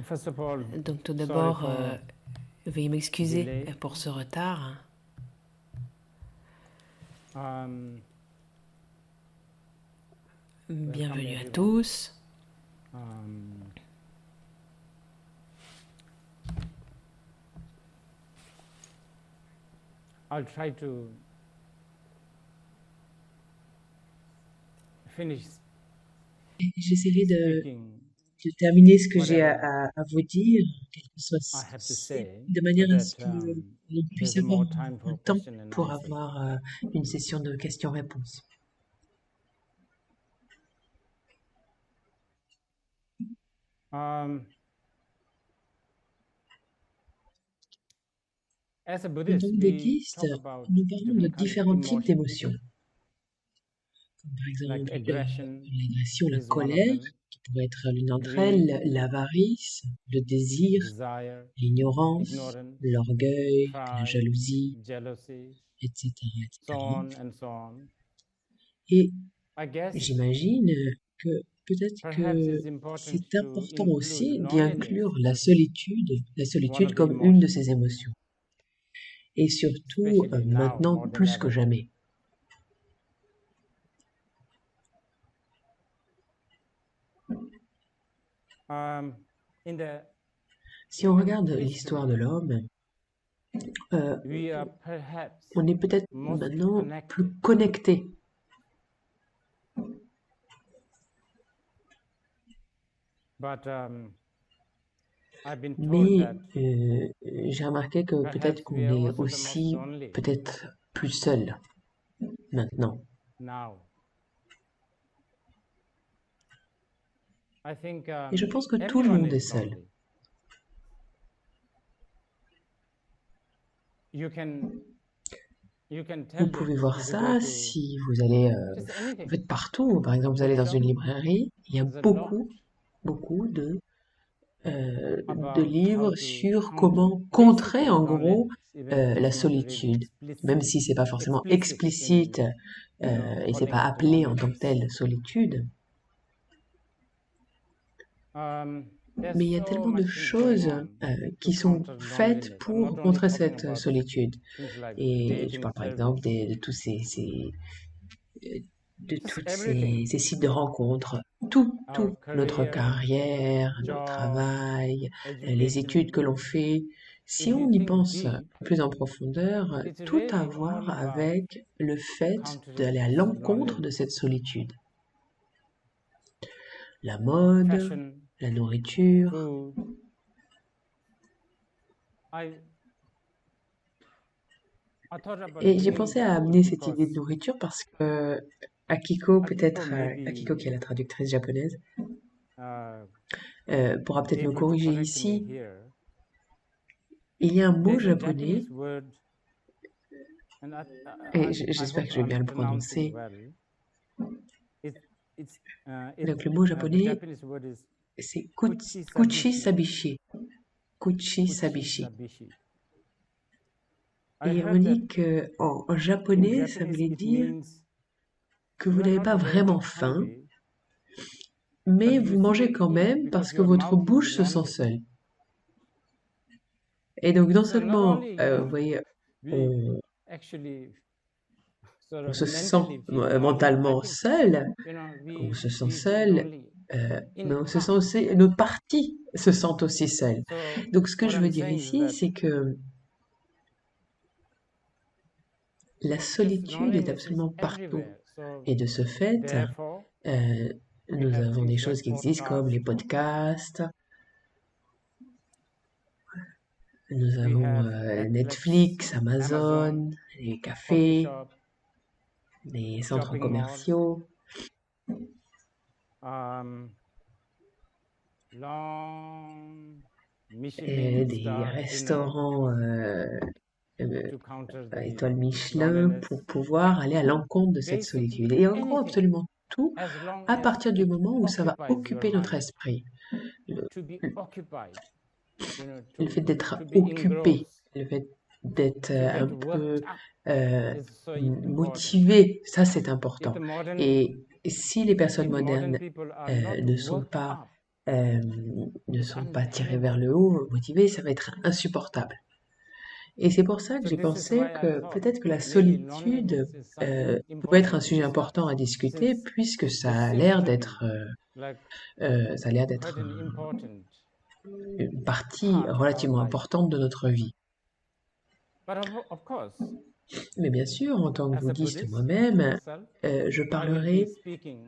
First of all, Donc tout sorry d'abord, for veuillez m'excuser delay. pour ce retard. Welcome Bienvenue à everyone. tous. I'll try to finish J'essaierai de speaking terminer ce que j'ai whatever à vous dire, quel que soit I have to say, de so manière à ce that que l'on puisse there's avoir more time un for temps question and pour answer. avoir une session de questions-réponses. As a En tant Buddhist, que we bouddhiste, talk about nous parlons de different kinds of différents types emotions, d'émotions, comme par like exemple aggression l'agression, la is one of colère, them, qui pourrait être l'une d'entre greed, elles, l'avarice, le désir, desire, l'ignorance, ignorance, l'orgueil, la pride, jalousie, jealousy, etc., so etc. on and so on. Et I guess j'imagine que peut-être perhaps que it's important c'est to important include aussi d'y loneliness inclure as la one solitude of the comme une de emotions, ces émotions. Et surtout especially now maintenant more than plus que ever. jamais. In the Si on human regarde l'histoire de history, l'homme, we are perhaps on est peut-être most maintenant plus connected, connecté. but I've been told Mais that j'ai remarqué que peut-être perhaps we qu'on are est also the most aussi lonely peut-être plus seul maintenant. now. I think Et je pense que tout le everyone monde est is seul. lonely. You can Vous tell pouvez this voir if you go ça to si vous allez just en anything, fait partout. Par exemple, vous allez dans bookshop. une librairie, il y a There's a lot beaucoup de about how livres to sur counter comment basic contrer en gros loneliness, even if la it's not really solitude, même si c'est pas forcément explicit explicite in et c'est calling pas it appelé en tant que loneliness. tel solitude. There's Mais il y a so tellement de much things going choses on to qui sont counter faites loneliness. I'm not pour only contrer talking cette about solitude. things like Et je dating parle par exemple service, de tous de just toutes everything. ces sites de rencontres, Our tout, notre career, carrière, notre job, travail, les études education. que l'on fait. If Si you on y think pense deep, plus en profondeur, it's tout a à really voir all about avec le fait countering d'aller à this l'encontre de cette loneliness. solitude. La mode, Fashion, la nourriture. food. I thought about Et j'ai bringing pensé the à food amener cette idée de because nourriture parce que Akiko, Akiko may Akiko qui est be la traductrice japonaise, uh, pourra peut-être me able to corriger correct me ici. here. Il y a un mot There's a japonais, Japanese word, and et I j'espère hope que je vais bien I'm le pronouncing prononcer. well. Donc le mot The japonais, Japanese word is c'est kuchi kuchi sabishi. sabishi. Kuchi Kuchi sabishi. sabishi. I Et on heard that dit que en in japonais, ça Japanese voulait it dire means que you vous are n'avez not pas very vraiment much faim, hungry, mais but you vous mangez still quand eat même parce because que your votre mouth is bouche se sent lonely. seule. Et donc non So not seulement, only vous voyez, we on, actually sort on of se sent mentally feel lonely, I mentalement think seul, on we se sent feel seul, lonely mais in on se sent heart. aussi, nos parties se sentent aussi seules. So Donc ce que what je veux I'm dire saying is ici, that c'est que la this solitude est loneliness is absolument partout. everywhere. So Et de ce fait, therefore, we nous have avons des things choses like qui existent comme les podcast, podcasts, nous we avons have Netflix, Netflix, Amazon, Amazon, les coffee cafés, shop, les centres shopping malls, commerciaux, long Michelin des star dinner restaurants to counter the étoiles Michelin loneliness. pour pouvoir aller à l'encontre de cette solitude. Basically Et en gros, anything, absolument tout, as long à as partir du it moment où ça va occupies your occuper notre mind, esprit. Le, to be occupied, le fait d'être to be occupé, engrossed. le fait d'être to un get peu worked up is so important. motivé, ça c'est If important. the modern Et si les personnes if modern modernes people are not ne sont worked pas up, ne it's sont pas tirées vers unbearable. le haut, motivées, ça va être insupportable. Et c'est pour ça que So j'ai this is pensé why I que thought peut-être que la maybe solitude loneliness is something pouvait être un important to sujet important à discuss, discuter, since puisque this ça a seems l'air to be d'être like ça a l'air quite d'être an important une partie part of our relativement life. importante de notre vie. But of course, Mais bien sûr, en tant que as a bouddhiste Buddhist moi-même, myself, je I will be parlerai, speaking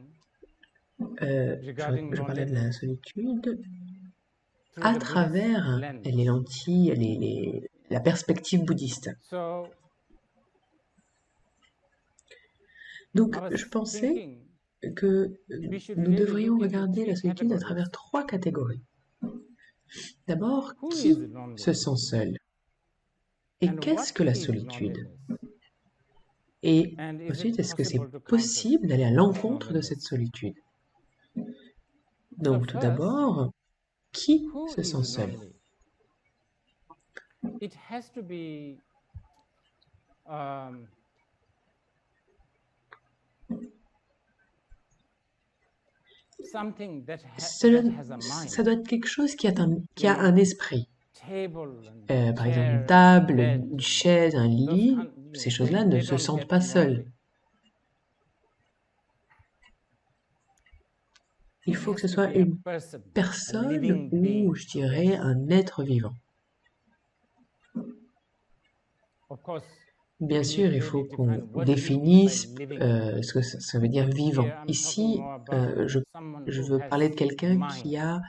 je regarding parlais de la loneliness solitude through à the Buddhist travers les lens. lentilles, la perspective bouddhiste. So Donc, I was je pensais thinking que we should nous really devrions look into regarder la three solitude à categories. travers 3 catégories. D'abord, Who qui is lonely? se sent seul? Et And qu'est-ce what que la is solitude? loneliness? Et And is ensuite, it est-ce que c'est possible to counter possible d'aller à l'encontre de cette loneliness? solitude? So Donc, tout first, d'abord, qui who se sent is seul? lonely? It has to be something that has a mind. Ça doit être quelque chose qui a un esprit. Table and Par exemple, une chair, table, bed, une chaise, un lit, ces choses-là ne they se don't sentent get pas seules. lonely. Il It faut que has ce to soit be a une person, a personne living ou, being. je dirais, Yes. un être vivant. Of course, Bien we sûr, need il to faut really qu'on define what do we mean by définisse living. ce que ça veut dire vivant. Here, I'm Ici, talking more about someone je who veux has parler de quelqu'un qui mind, a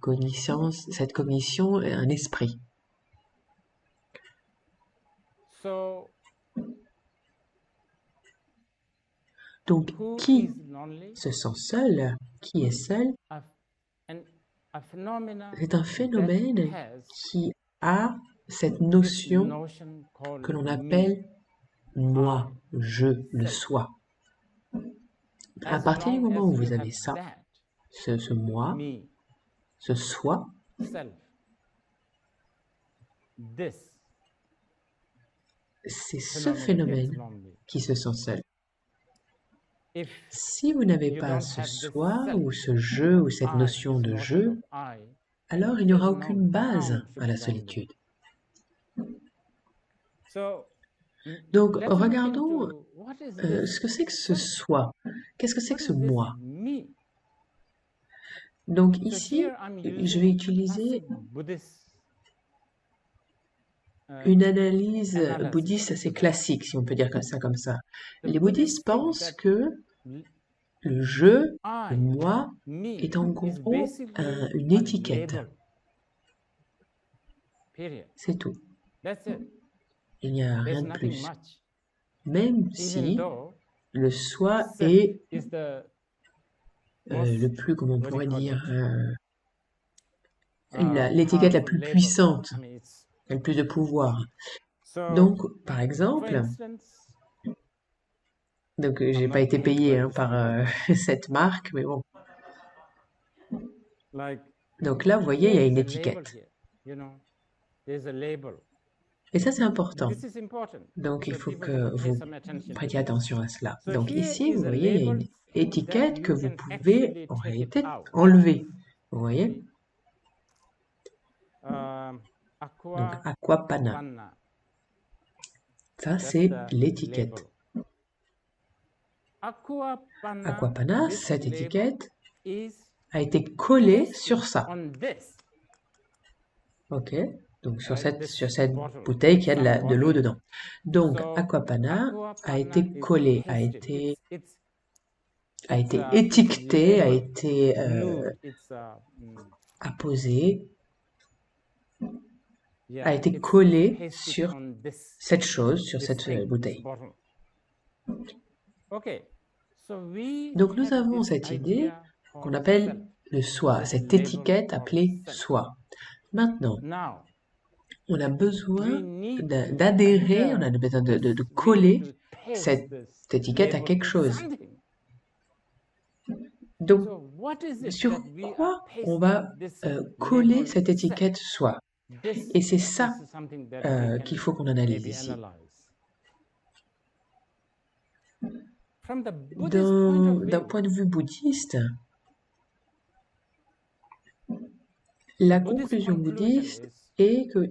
cognizance. cette cognition, un esprit. So, Donc, who qui is lonely? se sent seul? Qui est seul? A phenomena C'est un that phénomène has qui a cette this notion notion called que l'on me, appelle moi, I, je, le self. soi. À As partir du long moment as où vous you avez have ça, that, ce moi, me, ce soi, self, this c'est ce phenomena gets phénomène lonely. qui se sent seul. If Si vous n'avez you pas don't ce have this soi self, ou ce je ou cette I, notion this de notion je, of I, alors il n'y aura there's no aucune base ground to à la be lonely. solitude. So, Donc let's look regardons into what is this ce que c'est que ce self? soi. Qu'est-ce que c'est What que ce is this moi? me? Donc So ici, here I'm je vais using a utiliser classic Buddhist une analyse analysis bouddhiste to assez that. classique, si on peut dire comme ça, comme ça. The Les bouddhistes Buddhists think pensent that que le je, le I, moi, me, est en is gros basically une a étiquette. label. Period. C'est tout. That's it. Il n'y a There's rien de nothing plus. much. Même Even si though le soi self est is the le most, plus, comment on what do you pourrait call dire, it? l'étiquette la Powerful plus label. puissante, I mean, it's qui a le plus de pouvoir. so. Donc, par For exemple, instance, donc I'm j'ai pas not été paid payé by this par people, cette marque, mais bon. like Donc là, vous voyez, il y a here is une a label étiquette. here. You know, there's a label. Et ça, c'est important. This is important. Donc, il So faut people have que to pay vous some attention to prêtiez this. attention à cela. So Donc here ici, vous is a voyez, il y a label une that étiquette que you vous can pouvez actually en take it réalité out. enlever. Vous voyez? See? Donc, Aqua Aquapana. Panna. Ça, That's c'est the l'étiquette. label. Aquapana, Aquapana, this cette label étiquette is a été collée pasted sur ça. on this, OK? Donc, sur right? sur This cette bottle, bouteille qui a some de l'eau bottle. dedans. Donc, So Aquapana a Aquapana été is collé, pasted. It's été it's étiqueté, a labeled, été glued. It's apposé, yeah, a été it's collé pasted sur on this cette chose, sur this cette thing, this bouteille. bottle. Okay, so we Donc, nous have avons this cette idée idea qu'on called appelle self, le soi, this cette label étiquette called appelée self. soi. Maintenant, Now, on a besoin we need to d'adhérer, on a adhere besoin this. de We need coller to paste cette this étiquette à label quelque to chose. something. Donc, So what is it sur that we are quoi on va pasting this coller label cette self? étiquette soi? Et c'est ça qu'il faut qu'on analyse ici. D'un point de vue bouddhiste, la conclusion bouddhiste est que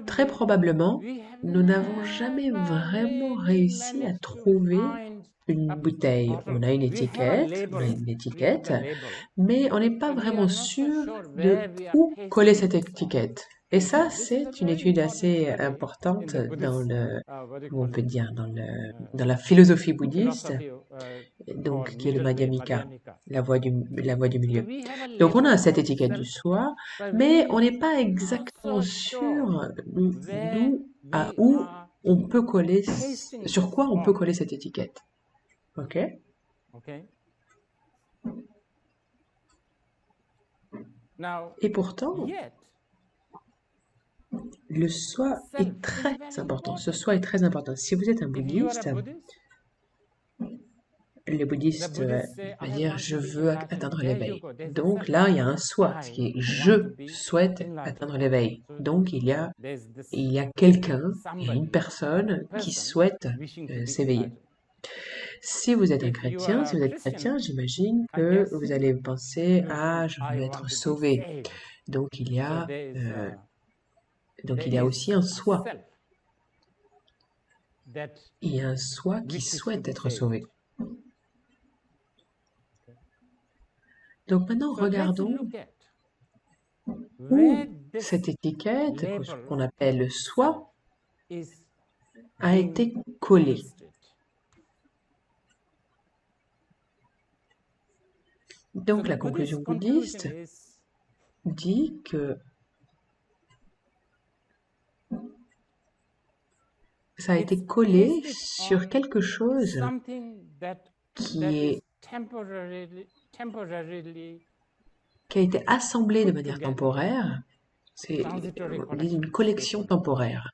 très probablement, nous n'avons jamais vraiment réussi à trouver une bouteille. On a une étiquette, mais on n'est pas vraiment sûr de où coller cette étiquette. Et ça, c'est une étude assez importante dans on peut dire, dans la philosophie bouddhiste, donc qui est le Madhyamika, la voie du milieu. Donc on a cette étiquette du soi, mais on n'est pas exactement sûr d'où à où on peut coller, sur quoi on peut coller cette étiquette. Ok? Et pourtant, le soi est très important. Ce soi est très important. Si vous êtes un bouddhiste, le bouddhiste va dire je veux atteindre l'éveil. Donc là, il y a un soi, ce qui est je souhaite atteindre l'éveil. Donc il y a quelqu'un, il y a une personne qui souhaite s'éveiller. Si vous êtes un chrétien, j'imagine que vous allez penser à je veux être sauvé. Donc il y a aussi un soi. Il y a un soi qui souhaite être sauvé. Donc maintenant, regardons où cette étiquette, qu'on appelle le soi, a été collée. Donc la conclusion bouddhiste dit que ça a été collé sur quelque chose qui a été assemblé de manière temporaire. C'est une collection temporaire,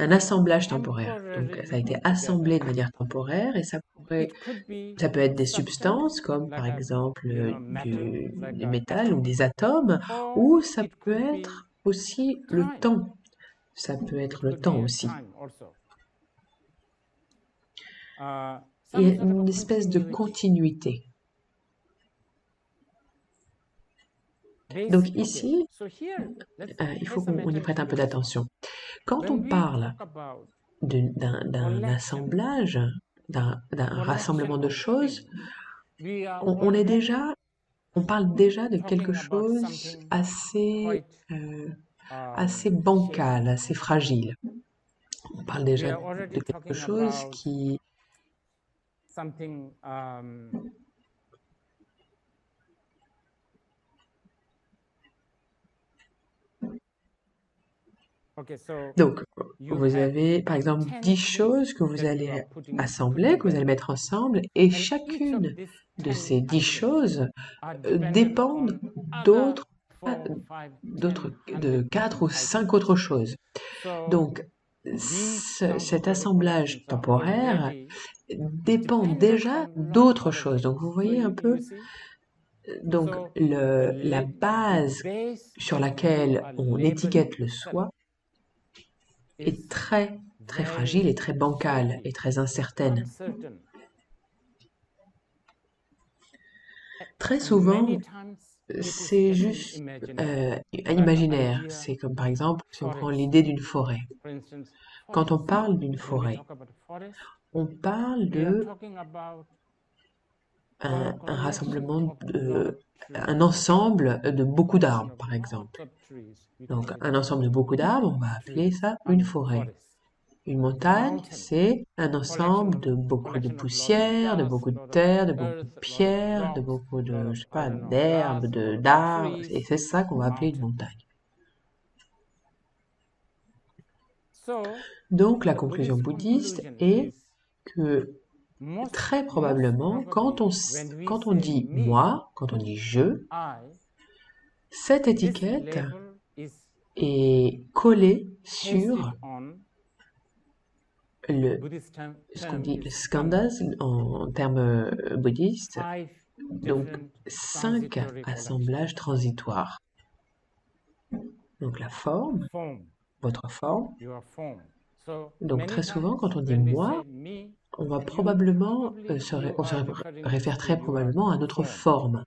un assemblage temporaire. Donc ça a été assemblé de manière temporaire et ça peut être des substances comme par exemple du métal ou des atomes, ou ça peut être aussi le temps. Ça peut être le temps aussi. Il y a une espèce de continuité. Donc ici, il faut qu'on y prête un peu d'attention. Quand on parle d'un assemblage, d'un rassemblement de choses, on parle déjà de quelque chose assez bancal, assez fragile. On parle déjà de quelque chose qui donc, vous avez par exemple 10 choses que vous allez assembler, que vous allez mettre ensemble, et chacune de ces 10 choses dépendent de 4 ou 5 autres choses. Donc, cet assemblage temporaire dépend déjà d'autres choses. Donc, vous voyez un peu, donc la base sur laquelle on étiquette le soi est très, très fragile et très bancale et très incertaine. Très souvent, c'est juste un imaginaire. C'est comme par exemple, si on prend l'idée d'une forêt. Quand on parle d'une forêt, on parle un rassemblement, un ensemble de beaucoup d'arbres, par exemple. Donc, un ensemble de beaucoup d'arbres, on va appeler ça une forêt. Une montagne, c'est un ensemble de beaucoup de poussière, de beaucoup de terre, de beaucoup de pierres, de beaucoup de, je sais pas, d'herbes, d'arbres, et c'est ça qu'on va appeler une montagne. Donc, la conclusion bouddhiste est que très probablement, quand on dit moi, quand on dit je, cette étiquette est collée sur ce qu'on dit le skandhas en termes bouddhistes, donc 5 assemblages transitoires. Donc la forme, form, votre forme. your form. So Donc très many souvent, times quand on dit when we moi, say me, on va you probablement probably on se are referring réfère to très your probablement à notre form. forme.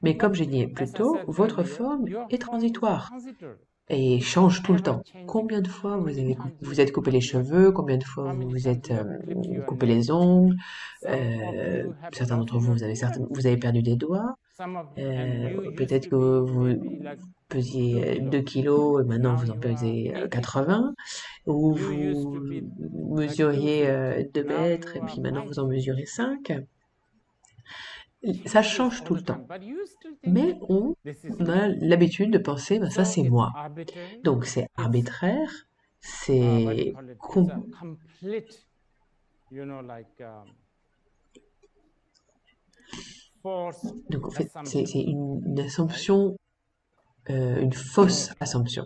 Mais comme But j'ai dit plus as I tôt, said votre earlier, forme your est form is transitoire transitory. et It's change tout le ever temps. changing. Combien de fois How vous many times vous êtes coupé les you have, cheveux, combien de fois how vous many vous times êtes you have clipped your coupé nails? les ongles, Some of you have certains lost d'entre vous, your vous avez perdu des doigts, some of and you used peut-être to que be vous maybe like 2 pesiez 2 kilos. kilos et maintenant Now vous en you are pesez 80. 80, ou You used to vous be like 2 mesuriez feet. 2 Now mètres you et are puis maintenant 5 vous en feet. mesurez 5. Ça Changes change all tout the le temps. time, but you still think Mais that on this is a me. l'habitude de penser, ben ça So c'est it's moi. arbitrary. Donc c'est It's arbitraire, what do you c'est call it? It's a complete, you know, like forced donc en fait assumption. c'est une assumption, une fausse assumption.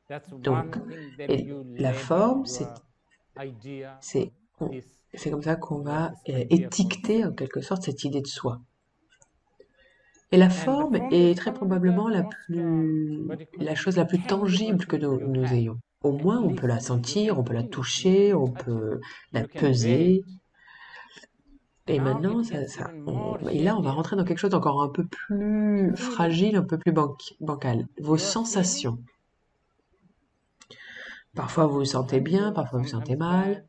That's one Donc thing that et you la label forme, your idea of c'est this, c'est comme ça qu'on what va this idea étiqueter en concept. quelque sorte cette idée de soi. Et la And the forme form est is très probably the probablement most, what do you call la it, chose la plus tangible tangible que thing you nous have. ayons. Au At moins, on peut la least you sentir, can on peut la feel it, you toucher, can on touch it, peut la you can weigh peser. it. Et Now maintenant, it gets even more et là, on va heavier. rentrer dans quelque chose d'encore un peu plus Feeling. fragile, un peu plus bancal. Vos Your sensations. feeling, Parfois, vous vous sentez sometimes bien, good, parfois, vous vous sentez sometimes mal. bad.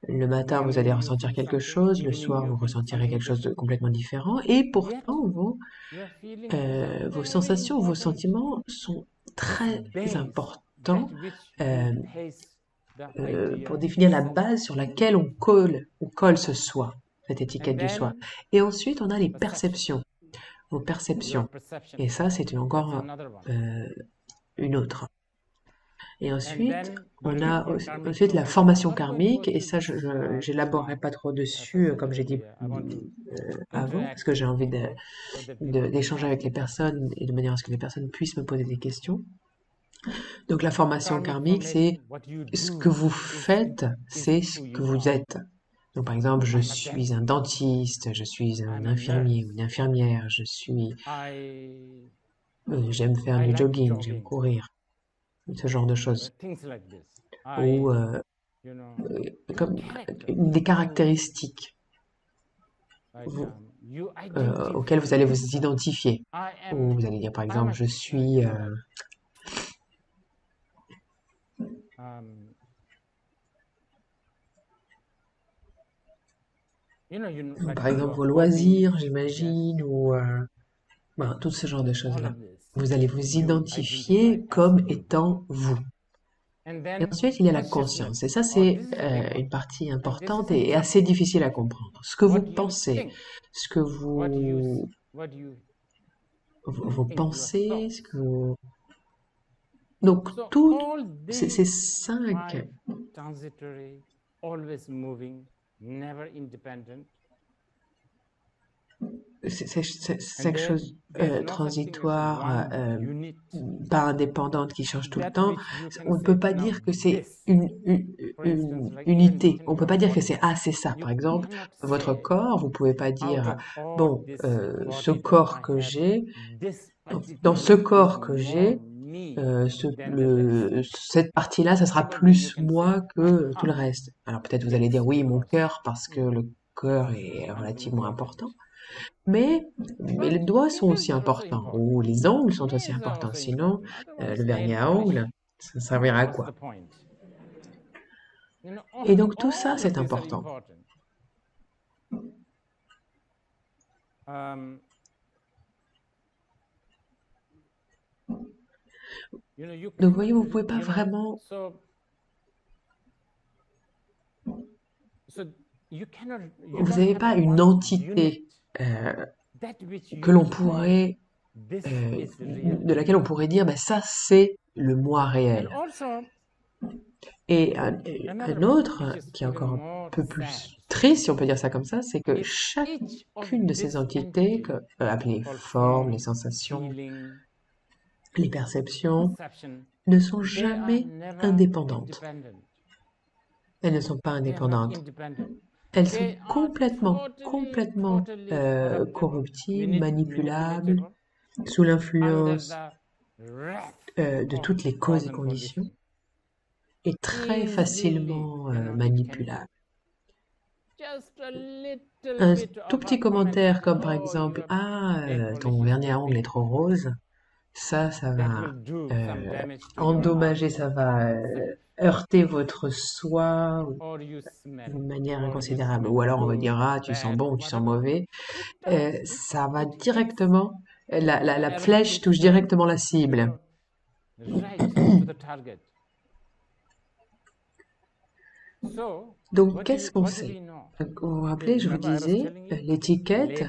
Le matin, vous allez Morning you ressentir feel quelque something, chose, le evening soir, you vous feel ressentirez something quelque chose de different. complètement différent. Et Yet pourtant, your feeling is a vos very sensations, vos important, sentiments sont this très base, importants that which euh, you place the idea pour of définir la self. base sur laquelle on colle ce soi, cette And étiquette du soi. then Et ensuite, on a les perception, perceptions, vos your perceptions. perception, Et ça, c'est that's encore another one. une autre. Et And ensuite, then what on do we a call karmic ensuite la formation? I'm formation not going to karmique, go et through ça, this j'élaborerai now. pas trop As I dessus, said comme j'ai dit earlier, I want to avant, parce interact que j'ai with envie people so that people can d'échanger ask avec les me questions. personnes, et de manière à ce que les personnes puissent me poser des questions. Donc la formation Karmic karmique, c'est formation, what you ce do que vous is faites, c'est ce who que you vous are. êtes. Donc par exemple, je I'm a suis un dentist. dentiste, je suis un I'm a infirmier ou nurse. une infirmière, j'aime faire I du like jogging, j'aime jogging. courir, ce genre de choses. Things like this. Ou You know, comme character. des caractéristiques Like, vous- you auxquelles vous identify allez vous yourself. identifier. I Ou am, vous allez dire par I'm exemple, a, je suis... you know, like, like par exemple, your vos loisirs, hobbies, yes, j'imagine, ou ben, tout ce genre de all choses-là. of this. Vous allez vous You identifier identify as comme you. étant vous. And Et then ensuite, il y a la consciousness. conscience. Et ça, Oh, c'est this is a big one. une partie And this importante is et assez exactly difficile à comprendre. Ce que vous what you pensez, think, ce que what you vos think, your pensées, thoughts. ce que vous... Donc, So toutes all ces these 5 five transitory, always moving, never independent. Chaque chose transitoire, pas indépendante, qui change tout le temps, on ne peut pas dire que c'est une unité. On ne peut pas dire que c'est c'est ça. Par exemple, votre corps, vous pouvez pas dire bon, ce corps que j'ai, dans ce corps que j'ai, cette partie-là, ça sera plus moi que tout le reste. Alors peut-être vous allez dire oui, mon cœur, parce que le cœur est relativement important. Mais les doigts sont aussi importants, ou les ongles sont aussi importants. Sinon, le vernis à ongles, ça servira à quoi? Et donc tout ça, c'est important. Donc vous voyez, vous ne pouvez pas vraiment... Vous n'avez pas une entité que l'on pourrait... de laquelle on pourrait dire, ben, ça c'est le moi réel. Et un autre, qui est encore un peu plus triste, si on peut dire ça comme ça, c'est que chacune de ces entités, appelées formes, les sensations, les perceptions, ne sont jamais indépendantes. Elles ne sont pas indépendantes. Elles sont complètement corruptibles, manipulables. sous l'influence the de toutes les causes et conditions, est très facilement manipulable. Un tout petit commentaire comme par exemple « Ah, ton vernis à ongles est trop rose », ça va endommager, ça va heurter votre soi d'une manière inconsidérable. Ou alors on va dire « Ah, tu sens bon ou tu sens mauvais ». Ça va directement, la flèche touche directement la cible. Donc, qu'est-ce qu'on sait? Vous vous rappelez, je vous disais, l'étiquette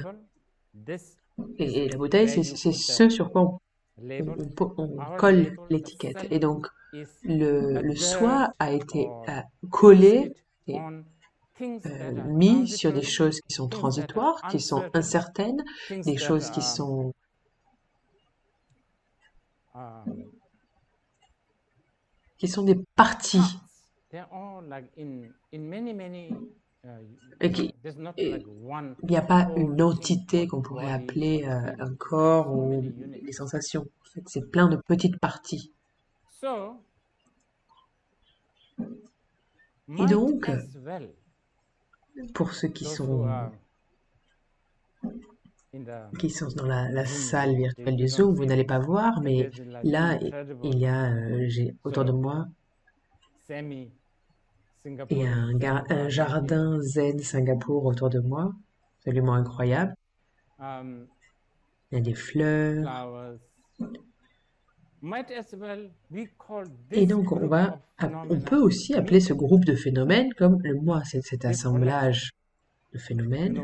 et la bouteille, c'est ce sur quoi on colle l'étiquette. Et donc, le soi a été collé et mis sur des choses qui sont transitoires, qui sont incertaines, des choses qui sont des parties. Et il n'y a pas une entité qu'on pourrait appeler un corps ou les sensations. En fait, c'est plein de petites parties. Et donc, pour ceux qui sont dans la salle virtuelle du Zoom, vous n'allez pas voir, mais là, il y a, autour de moi, il y a un jardin zen Singapour autour de moi, absolument incroyable. Il y a des fleurs. Et donc, on peut aussi appeler ce groupe de phénomènes comme le moi, c'est cet assemblage de phénomènes.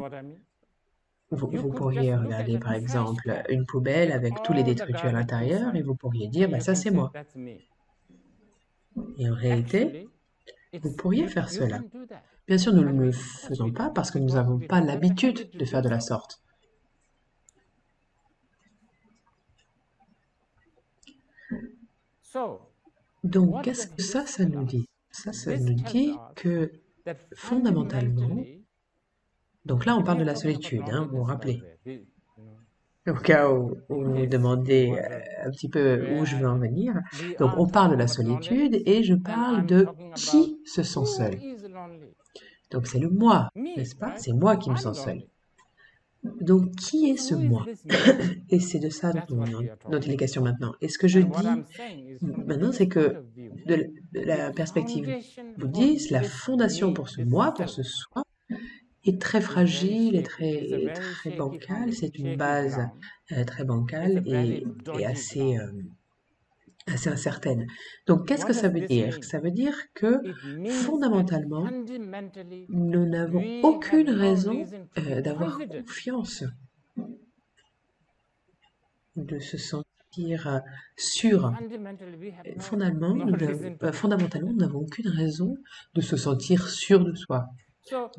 Vous pourriez regarder par exemple une poubelle avec tous les détritus à l'intérieur et vous pourriez dire, bah, ça c'est moi. Et en réalité, vous pourriez faire cela. Bien sûr, nous ne le faisons pas parce que nous n'avons pas l'habitude de faire de la sorte. Donc, qu'est-ce que ça nous dit? Ça nous dit que fondamentalement, donc là on parle de la solitude, hein, vous vous rappelez. Au cas où vous vous demandez un petit peu où je veux en venir. Donc on parle de la solitude et je parle de qui se sent seul. Donc c'est le moi, n'est-ce pas? C'est moi qui me sens seul. Donc qui est ce moi? Et c'est de ça dont il est question maintenant. Et ce que je dis maintenant, c'est que de la perspective bouddhiste, la fondation pour ce moi, pour ce soi, est très fragile et très bancale. C'est une base très bancale et assez incertaine. Donc, qu'est-ce que ça veut dire? Ça veut dire que fondamentalement, nous n'avons aucune raison d'avoir confiance, de se sentir sûr. Fondamentalement, nous n'avons aucune raison de se sentir sûr de soi.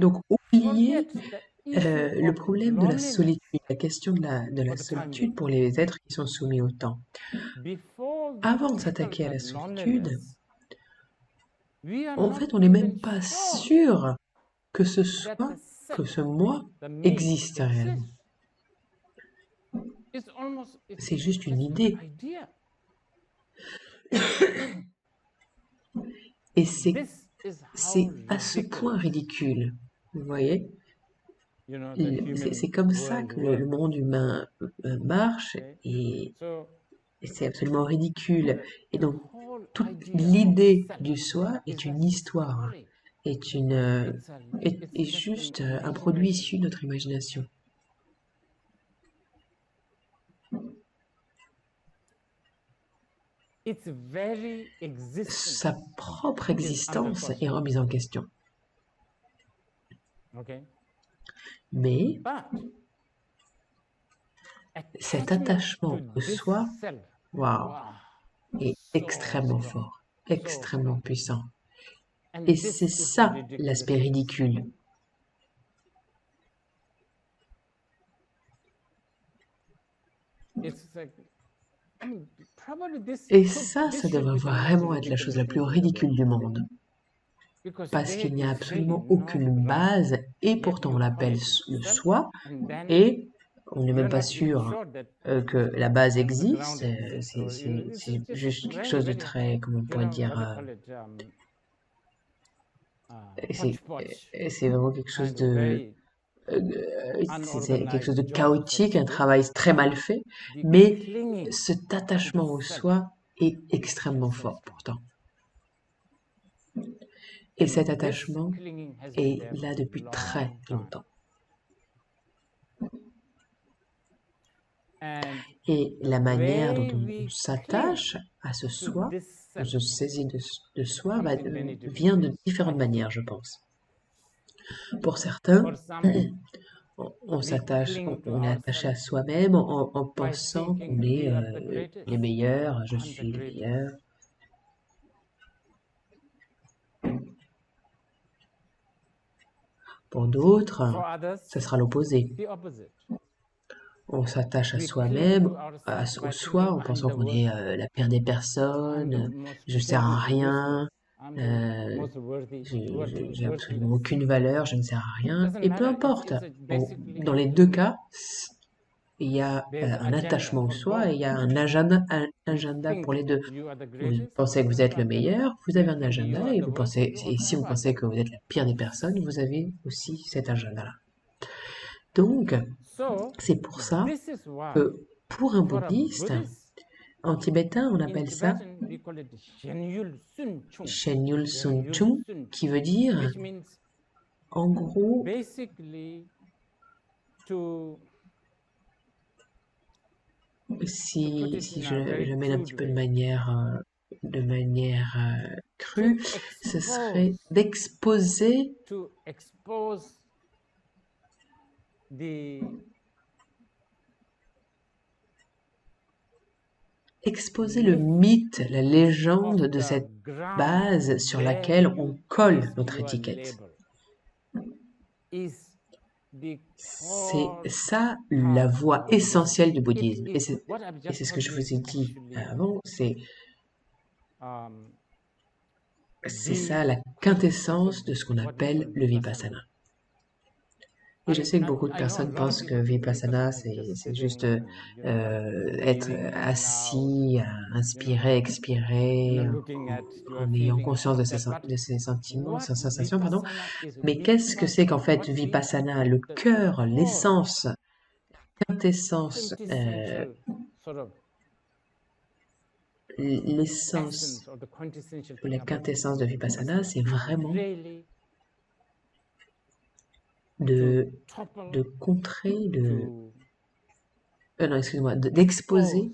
Donc, oubliez le problème de la solitude, la question de la solitude pour les êtres qui sont soumis au temps. Avant de s'attaquer à la solitude, en fait, on n'est même pas sûr que ce soit, que ce moi existe réellement. C'est juste une idée. Et c'est à ce point ridicule, vous voyez? C'est comme ça que le monde humain marche et c'est absolument ridicule. Et donc, toute l'idée du soi est une histoire, est juste un produit issu de notre imagination. Sa propre existence est remise en question. Mais cet attachement au soi, waouh, est extrêmement fort, extrêmement puissant. Et c'est ça l'aspect ridicule. Et ça devrait vraiment être la chose la plus ridicule du monde. Parce qu'il n'y a absolument aucune base, et pourtant on l'appelle le soi, et on n'est même pas sûr que la base existe. C'est juste quelque chose de très, comment on pourrait dire, c'est vraiment quelque chose c'est quelque chose de chaotique, un travail très mal fait, mais cet attachement au soi est extrêmement fort pourtant. Et cet attachement est là depuis très longtemps. Et la manière dont on s'attache à ce soi, on se saisit de soi, vient de différentes manières, je pense. Pour certains, on s'attache, on est attaché à soi-même en pensant qu'on est les meilleurs, je suis le meilleur. Pour d'autres, ce sera l'opposé. On s'attache à soi-même, au soi, en pensant qu'on est la pire des personnes, je sers à rien, j'ai absolument aucune valeur, je ne sers à rien. Et peu importe, dans les deux cas, il y a un attachement au soi et il y a un agenda pour les deux. Vous pensez que vous êtes le meilleur, vous avez un agenda, et si vous pensez que vous êtes la pire des personnes, vous avez aussi cet agenda-là. Donc, c'est pour ça que pour un bouddhiste, en tibétain, on appelle ça Shenyul Sun Chung, qui veut dire, en gros, si je mène un petit peu de manière crue, ce serait d'exposer le mythe, la légende de cette base sur laquelle on colle notre étiquette. C'est ça la voie essentielle du bouddhisme. Et c'est ce que je vous ai dit avant, c'est ça la quintessence de ce qu'on appelle le vipassana. Et je sais que beaucoup de personnes pensent que vipassana, c'est juste être assis, inspirer, expirer, en ayant conscience de ses sentiments, ses sensations, pardon. Mais qu'est-ce que c'est qu'en fait vipassana? Le cœur, l'essence, quintessence, l'essence ou la quintessence de vipassana, c'est vraiment de contrer, d'exposer,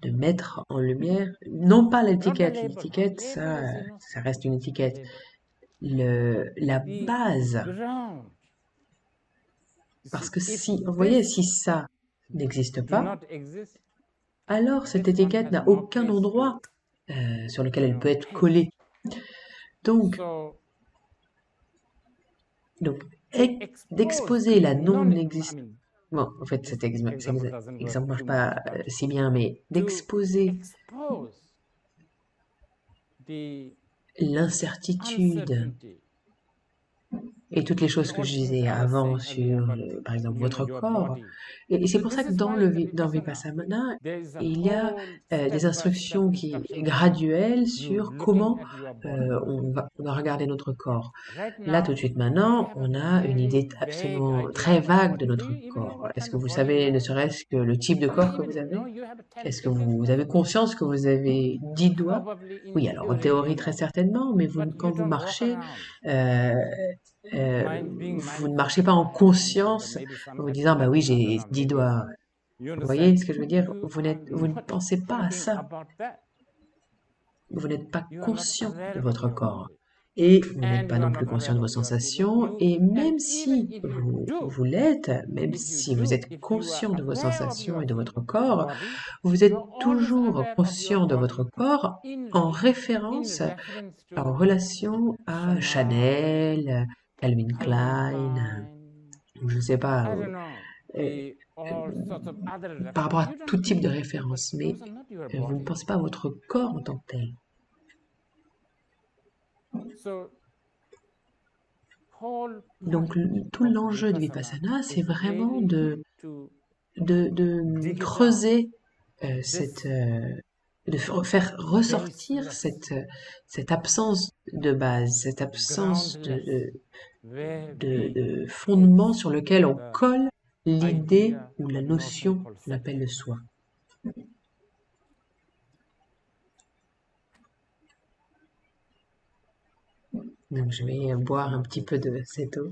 de mettre en lumière, non pas l'étiquette, ça reste une étiquette, la base. Parce que vous voyez, si ça n'existe pas, alors cette étiquette n'a aucun endroit sur lequel elle peut être collée. Donc d'exposer la non-existence. Bon, en fait, cet exemple ne marche pas si bien, mais d'exposer l'incertitude et toutes les choses que je disais avant sur, par exemple, votre corps. Et c'est pour ça que dans Vipassana, il y a des instructions graduelles sur comment on va regarder notre corps. Là, tout de suite maintenant, on a une idée absolument très vague de notre corps. Est-ce que vous savez, ne serait-ce que le type de corps que vous avez? Est-ce que vous avez conscience que vous avez 10 doigts? Oui, alors en théorie très certainement, mais quand vous marchez, vous ne marchez pas en conscience en vous disant, bah oui, j'ai 10 doigts. Vous voyez ce que je veux dire? Vous ne pensez pas à ça. Vous n'êtes pas conscient de votre corps. Et vous n'êtes pas non plus conscient de vos sensations. Et même si vous l'êtes, même si vous êtes conscient de vos sensations et de votre corps, vous êtes toujours conscient de votre corps en référence, en relation à Chanel, Calvin Klein, je ne sais pas, par rapport à tout type de référence, mais vous ne pensez pas à votre corps en tant que tel. Donc, tout l'enjeu de Vipassana, c'est vraiment de creuser de faire ressortir cette absence de base, cette absence de fondement sur lequel on colle l'idée ou la notion qu'on appelle le soi. Donc je vais boire un petit peu de cette eau.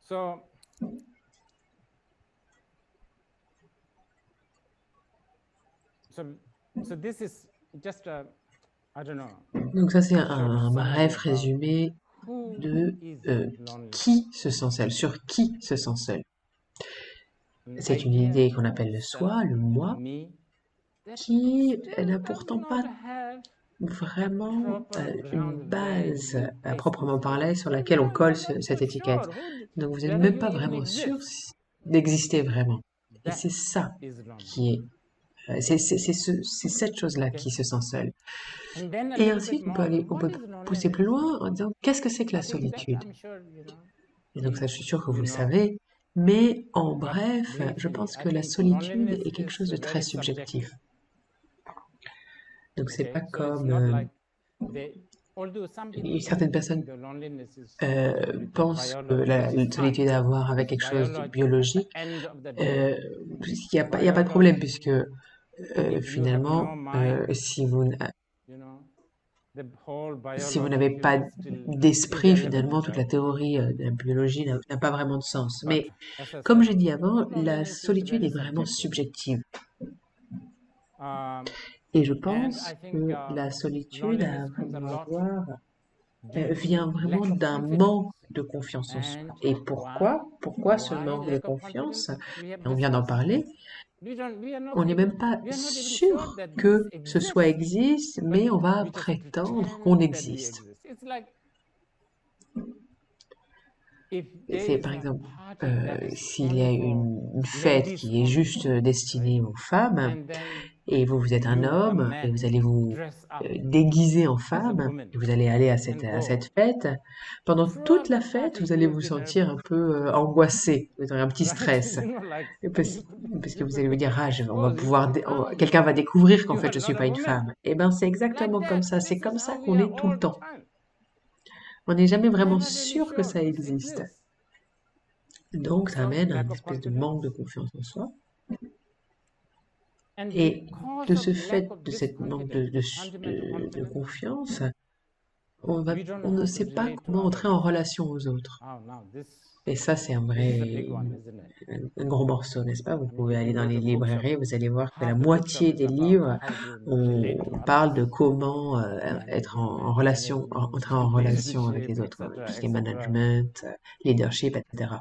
So this is just a, I don't know. Donc ça c'est un bref résumé de qui se sent seul, sur qui se sent seul. C'est une idée qu'on appelle le soi, le moi, qui n'a pourtant pas vraiment une base à proprement parler sur laquelle on colle cette étiquette. Donc vous n'êtes même pas vraiment sûr d'exister vraiment. Et c'est ça qui est... C'est cette chose-là qui se sent seule. Et ensuite, on peut pousser plus loin en disant qu'est-ce que c'est que la solitude? Et donc ça, je suis sûre que vous le savez. Mais en bref, je pense que la solitude est quelque chose de très subjectif. Donc c'est pas comme certaines personnes pensent que la solitude a à voir avec quelque chose de biologique. Il n'y a pas de problème puisque finalement, si vous n'avez pas d'esprit, finalement, toute la théorie de la biologie n'a pas vraiment de sens. Mais comme j'ai dit avant, la solitude est vraiment subjective. Et je pense que la solitude vient vraiment d'un manque de confiance en soi. Et pourquoi? Pourquoi ce manque de confiance? On vient d'en parler. On n'est même pas sûr que ce soi existe, mais on va prétendre qu'on existe. C'est par exemple, s'il y a une fête qui est juste destinée aux femmes, et vous êtes un homme, et vous allez vous déguiser en femme, et vous allez aller à cette fête, pendant toute la fête, vous allez vous sentir un peu angoissé, vous aurez un petit stress, parce que vous allez vous dire, quelqu'un va découvrir qu'en fait je suis pas une femme. Eh ben c'est exactement comme ça, c'est comme ça qu'on est tout le temps. On n'est jamais vraiment sûr que ça existe. Donc, ça amène à une espèce de manque de confiance en soi. Et de ce fait, de cette manque de confiance, on ne sait pas comment entrer en relation aux autres. Et ça, c'est un gros morceau, n'est-ce pas? Vous pouvez aller dans les librairies, vous allez voir que la moitié des livres, on parle de comment entrer en relation avec les autres, tout ce qui est management, leadership, etc.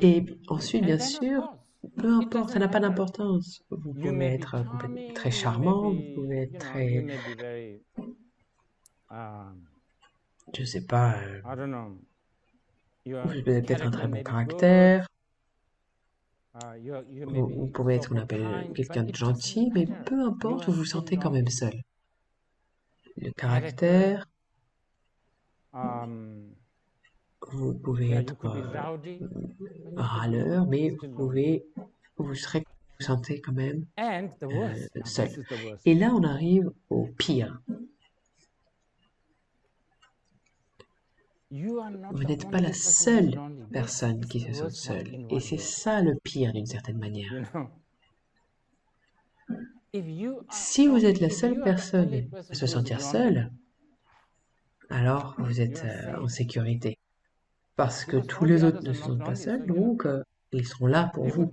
Et ensuite, bien sûr, peu importe, ça n'a pas d'importance. Vous pouvez être très charmant, vous pouvez être très... je sais pas... vous pouvez peut-être un très bon caractère. Vous pouvez être, on appelle quelqu'un de gentil, mais peu importe, vous vous sentez quand même seul. Le caractère... vous pouvez être râleur, mais vous sentez quand même seul. Et là, on arrive au pire. Vous n'êtes pas la seule personne qui se sent seule. Et c'est ça le pire d'une certaine manière. Si vous êtes la seule personne à se sentir seule, alors vous êtes en sécurité. Parce que tous les autres ne se sentent pas seuls, donc ils seront là pour vous.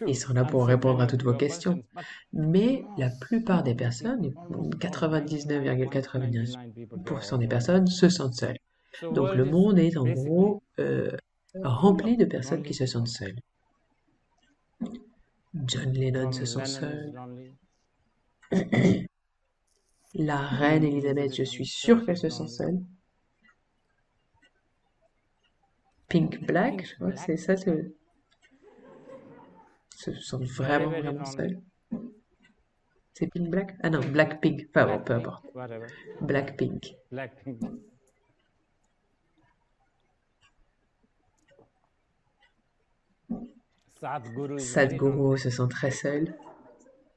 Ils seront là pour répondre à toutes vos questions. Mais la plupart des personnes, 99,99% des personnes, se sentent seules. Donc le monde est en gros rempli de personnes qui se sentent seules. John Lennon se sent seul. La reine Elisabeth, je suis sûre qu'elle se sent seule. Pink Black, Pink je crois que Black. c'est ça, se sont vraiment, Very vraiment lonely. seuls. C'est Pink Black? Ah non, Black Pink, enfin bon, peu Blackpink, importe. whatever. Black Pink. Blackpink. Sadhguru is very Sadhguru lonely. se sent très seul.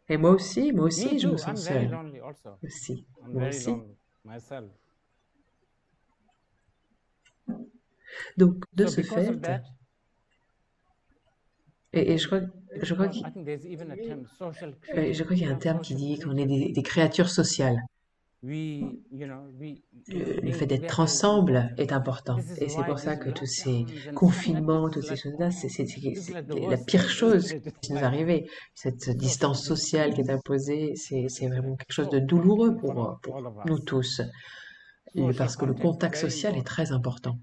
Et moi aussi, Me je too. me sens I'm very seul lonely also. aussi. I'm Moi very aussi. lonely myself. Donc, de So ce because of fait, that, et je crois I think there's even a term, social je crois qu'il y a un we are terme qui social dit qu'on est creatures. des créatures sociales. We, Le being fait d'être together is ensemble important. est important. This is Et c'est why pour ça these que tous ces lockdowns and stuff like confinements, this toutes is ces like, choses-là, oh, c'est looks like the la worst pire thing, chose isn't it? qui nous est Like arrivée. Cette social distance sociale qui est distance. imposée, c'est This is vraiment like quelque chose so de douloureux important for all pour of nous us. tous. Social Parce que le contact, contact very social est important. très important.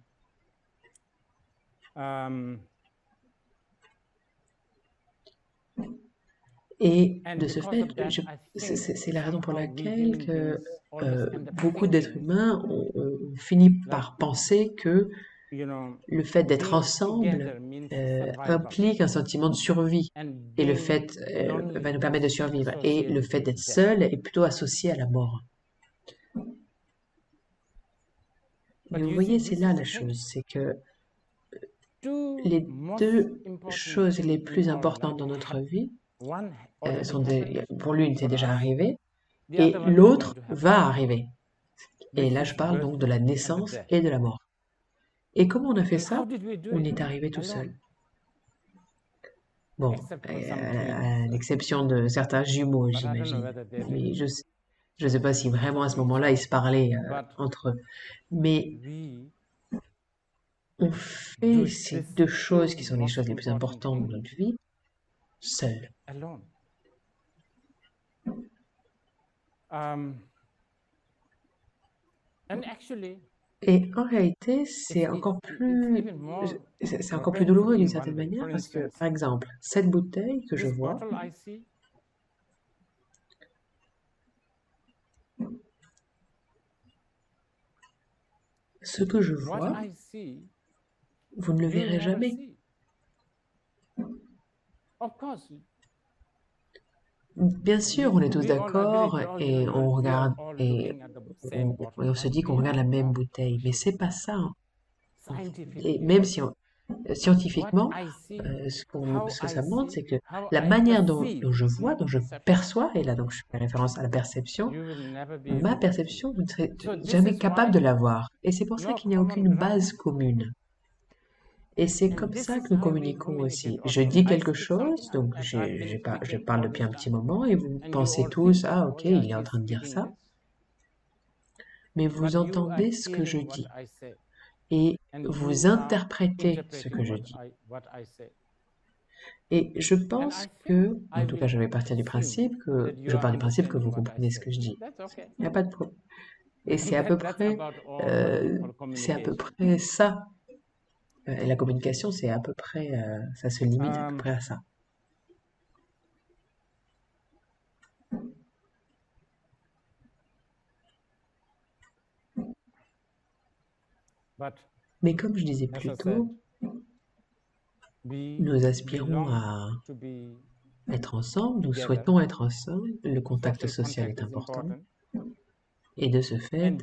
Et And de ce because fait, of that, I think c'est la raison pour somehow we laquelle human que beings always end up beaucoup d'êtres thinking, humains ont fini like, par penser que le fait d'être being ensemble together means survival. implique un sentiment de survie. And Et le being fait lonely va nous permettre de is survivre. Et le associated fait with d'être death. seul est plutôt associé à la mort. Mais But vous you voyez, see, c'est this là is la the thing. chose, c'est que Two les most deux important choses les things in plus our importantes dans life notre vie one already sont happened pour l'une, c'est for déjà us. arrivé, The et other one is l'autre going to happen, va arriver. Et which là, is je parle birth donc de la and the naissance death. et de la mort. Et comment on a fait And ça? how did we do On it? est arrivé tout Alone. seul. Bon, Except for some à twins. l'exception de certains jumeaux, But I don't know j'imagine. whether they Mais really je sais pas si vraiment à ce moment-là, ils se parlaient But entre eux. Mais we on do fait ces this deux choses two qui sont les most choses les plus important importantes dans things notre vie, seuls. alone. And actually, Et en réalité, it's c'est encore plus, even more c'est encore plus painful douloureux d'une in certaine one way. manière For parce que, instance, par exemple, cette bouteille que je this vois, bottle I see, ce que je what vois, I see, vous ne le you'll verrez never jamais. see. Of course, Bien sûr, on est tous we all agree, d'accord oh, et on we are regarde all et looking at the same bottle, on but se dit qu'on we regarde la are même not bouteille, mais actually. c'est pas ça, hein. Et Scientifically, même what si what scientifiquement, I see, ce que how ça I montre, c'est see, que how la I manière perceive, dont je vois, dont je perception, perçois, et là donc je fais référence à la perception, you will never be ma able to see. perception, vous ne serez So this jamais is capable why de la voir. Et c'est pour ça no qu'il n'y a common aucune base ground, commune. Et c'est and comme this ça is que nous how we communiquons aussi. communicate Je also. dis I quelque speak something, chose, donc I've been je speaking parle all depuis this un petit time, moment et vous and you pensez all tous, think, ah oh ok, yeah, il est en he's train de dire speaking ça, this, mais but vous you are entendez ce que je hearing what dis I say, et and vous you are interprétez ce que interpreting je dis. what I say. Et je And pense I que, think en I tout cas, will je vais partir du assume principe que, that you je are pars du principe que understanding vous what I comprenez ce say. que je dis. That's okay. Il n'y a pas de problème. Et c'est à peu près, That's about all what we call communication. ça. Et la communication, c'est à peu près, ça se limite à peu près à ça. Mais comme je disais plus tôt, nous aspirons à être ensemble, nous souhaitons être ensemble, le contact social est important, et de ce fait,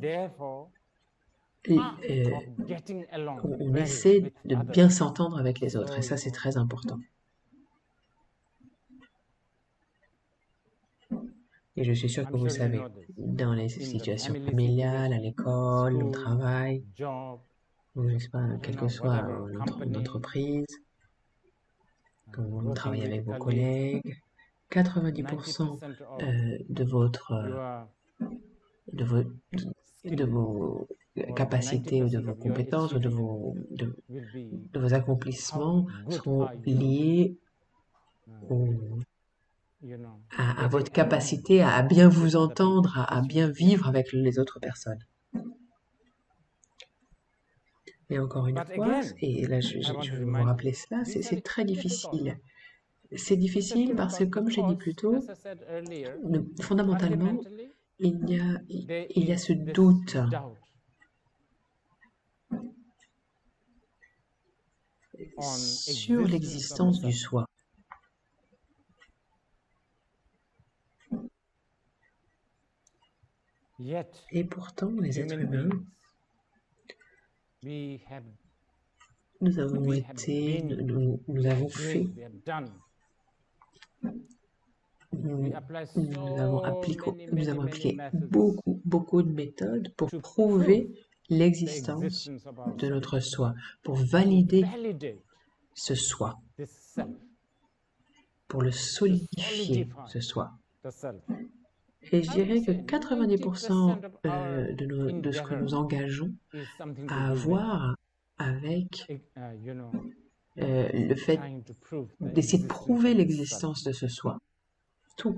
on essaie de bien s'entendre avec les autres, et ça c'est très important. Et je suis sûr que vous savez, dans les situations familiales, à l'école, au travail, ou je sais pas, quelle que soit l'entreprise, quand vous travaillez avec vos collègues, 90% de vos capacités ou de vos compétences ou de vos accomplissements seront liés à votre capacité à bien vous entendre, à bien vivre avec les autres personnes. Et encore une fois, et là je veux vous rappeler cela, c'est très difficile. C'est difficile parce que, comme j'ai dit plus tôt, fondamentalement, il y a ce doute. sur l'existence du soi. Et pourtant, les êtres humains, nous avons été, nous avons fait, nous avons appliqué beaucoup de méthodes pour prouver l'existence de notre soi, pour valider ce soi, pour le solidifier, ce soi. Et je dirais que 90% de ce que nous engageons a à voir avec le fait d'essayer de prouver l'existence de ce soi. Tout.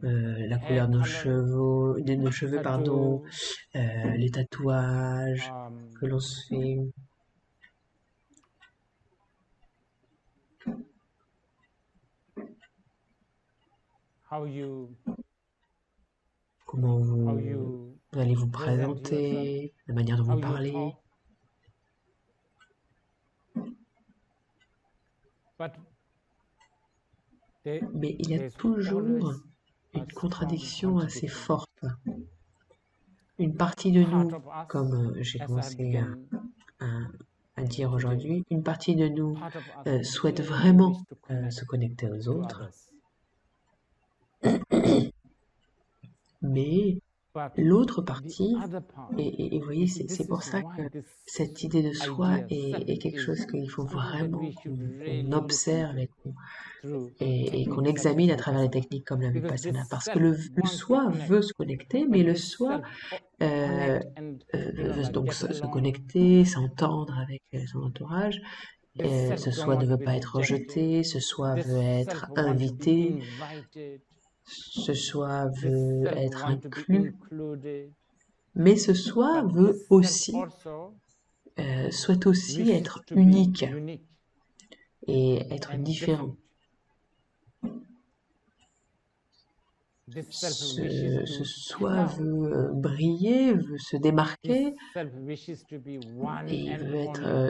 La couleur de nos cheveux, pardon, les tatouages que l'on se fait. Comment vous allez vous présenter, la manière dont vous parlez. Mais il y a toujours une contradiction assez forte. Une partie de nous, comme j'ai commencé à dire aujourd'hui, une partie de nous souhaite vraiment se connecter aux autres, mais l'autre partie, et vous voyez, c'est pour ça que cette idée de soi est quelque chose qu'il faut vraiment qu'on observe et qu'on examine à travers les techniques comme la Vipassana, parce que le soi veut se connecter, mais le soi veut donc se connecter, s'entendre avec son entourage. Ce soi ne veut pas être rejeté, ce soi veut être invité, ce soi veut être inclus, mais ce soi veut aussi, souhaite aussi être unique et être différent. Ce soi veut briller, veut se démarquer, et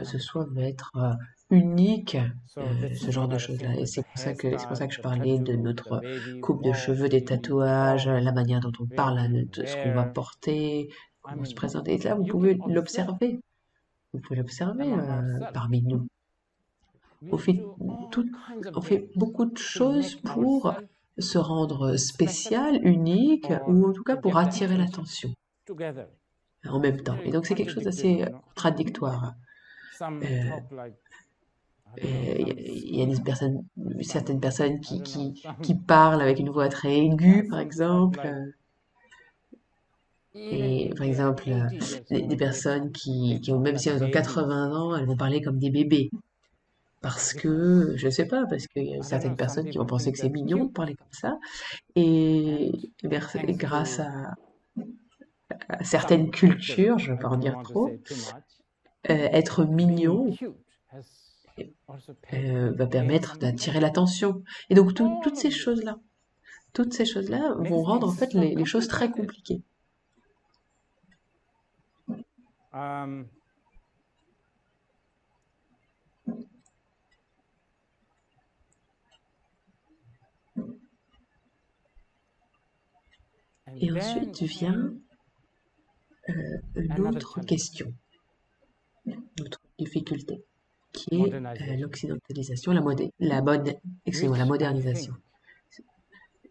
ce soi veut être unique, ce genre de choses-là. Et c'est pour ça que je parlais de notre coupe de cheveux, des tatouages, la manière dont on parle, de ce qu'on va porter, comment on se présente. Et là, vous pouvez l'observer. Vous pouvez l'observer parmi nous. On fait beaucoup de choses pour se rendre spécial, unique, ou en tout cas pour attirer l'attention en même temps. Et donc c'est quelque chose d'assez contradictoire. Il y a certaines personnes qui parlent avec une voix très aiguë, par exemple. Et par exemple, des personnes qui ont, même si elles ont 80 ans, elles vont parler comme des bébés. Parce que, je sais pas, parce qu'il y a certaines personnes qui vont penser que c'est mignon de parler comme ça. Et grâce à certaines cultures, je ne vais pas en dire trop, être mignon va permettre d'attirer l'attention. Et donc toutes ces choses-là vont rendre en fait les choses très compliquées. Et ensuite vient une autre question, une autre difficulté, qui est l'occidentalisation, la modernisation.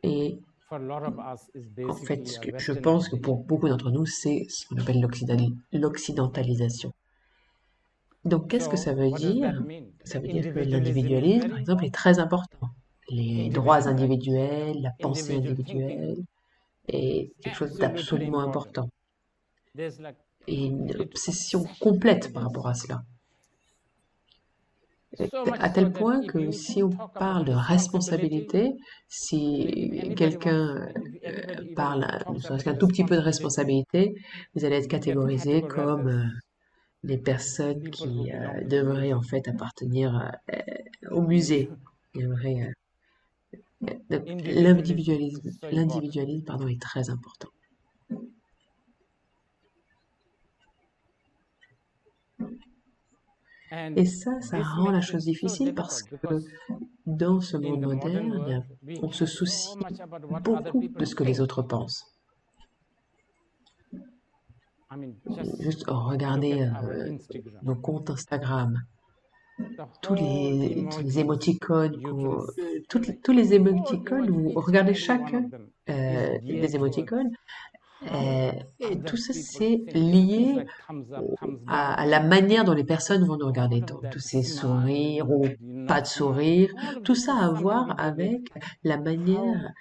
Et en fait, je pense que pour beaucoup d'entre nous, c'est ce qu'on appelle l'occidentalisation. Donc, qu'est-ce que ça veut dire? Ça veut dire que l'individualisme, par exemple, est très important. Les droits individuels, la pensée individuelle est quelque chose d'absolument important. Et une obsession complète par rapport à cela. À tel point que si on parle de responsabilité, si quelqu'un parle ne serait-ce qu'un tout petit peu de responsabilité, vous allez être catégorisé comme des personnes qui devraient en fait appartenir au musée. L'individualisme, pardon, est très important. Et ça rend la chose difficile parce que dans ce monde moderne, on se soucie beaucoup de ce que les autres pensent. Juste regardez nos comptes Instagram, tous les émoticônes, tous les émoticônes, vous regardez chacun des émoticônes, et tout ça c'est lié à la manière dont les personnes vont nous regarder, tous ces sourires ou pas de sourire, tout ça a à voir avec la manière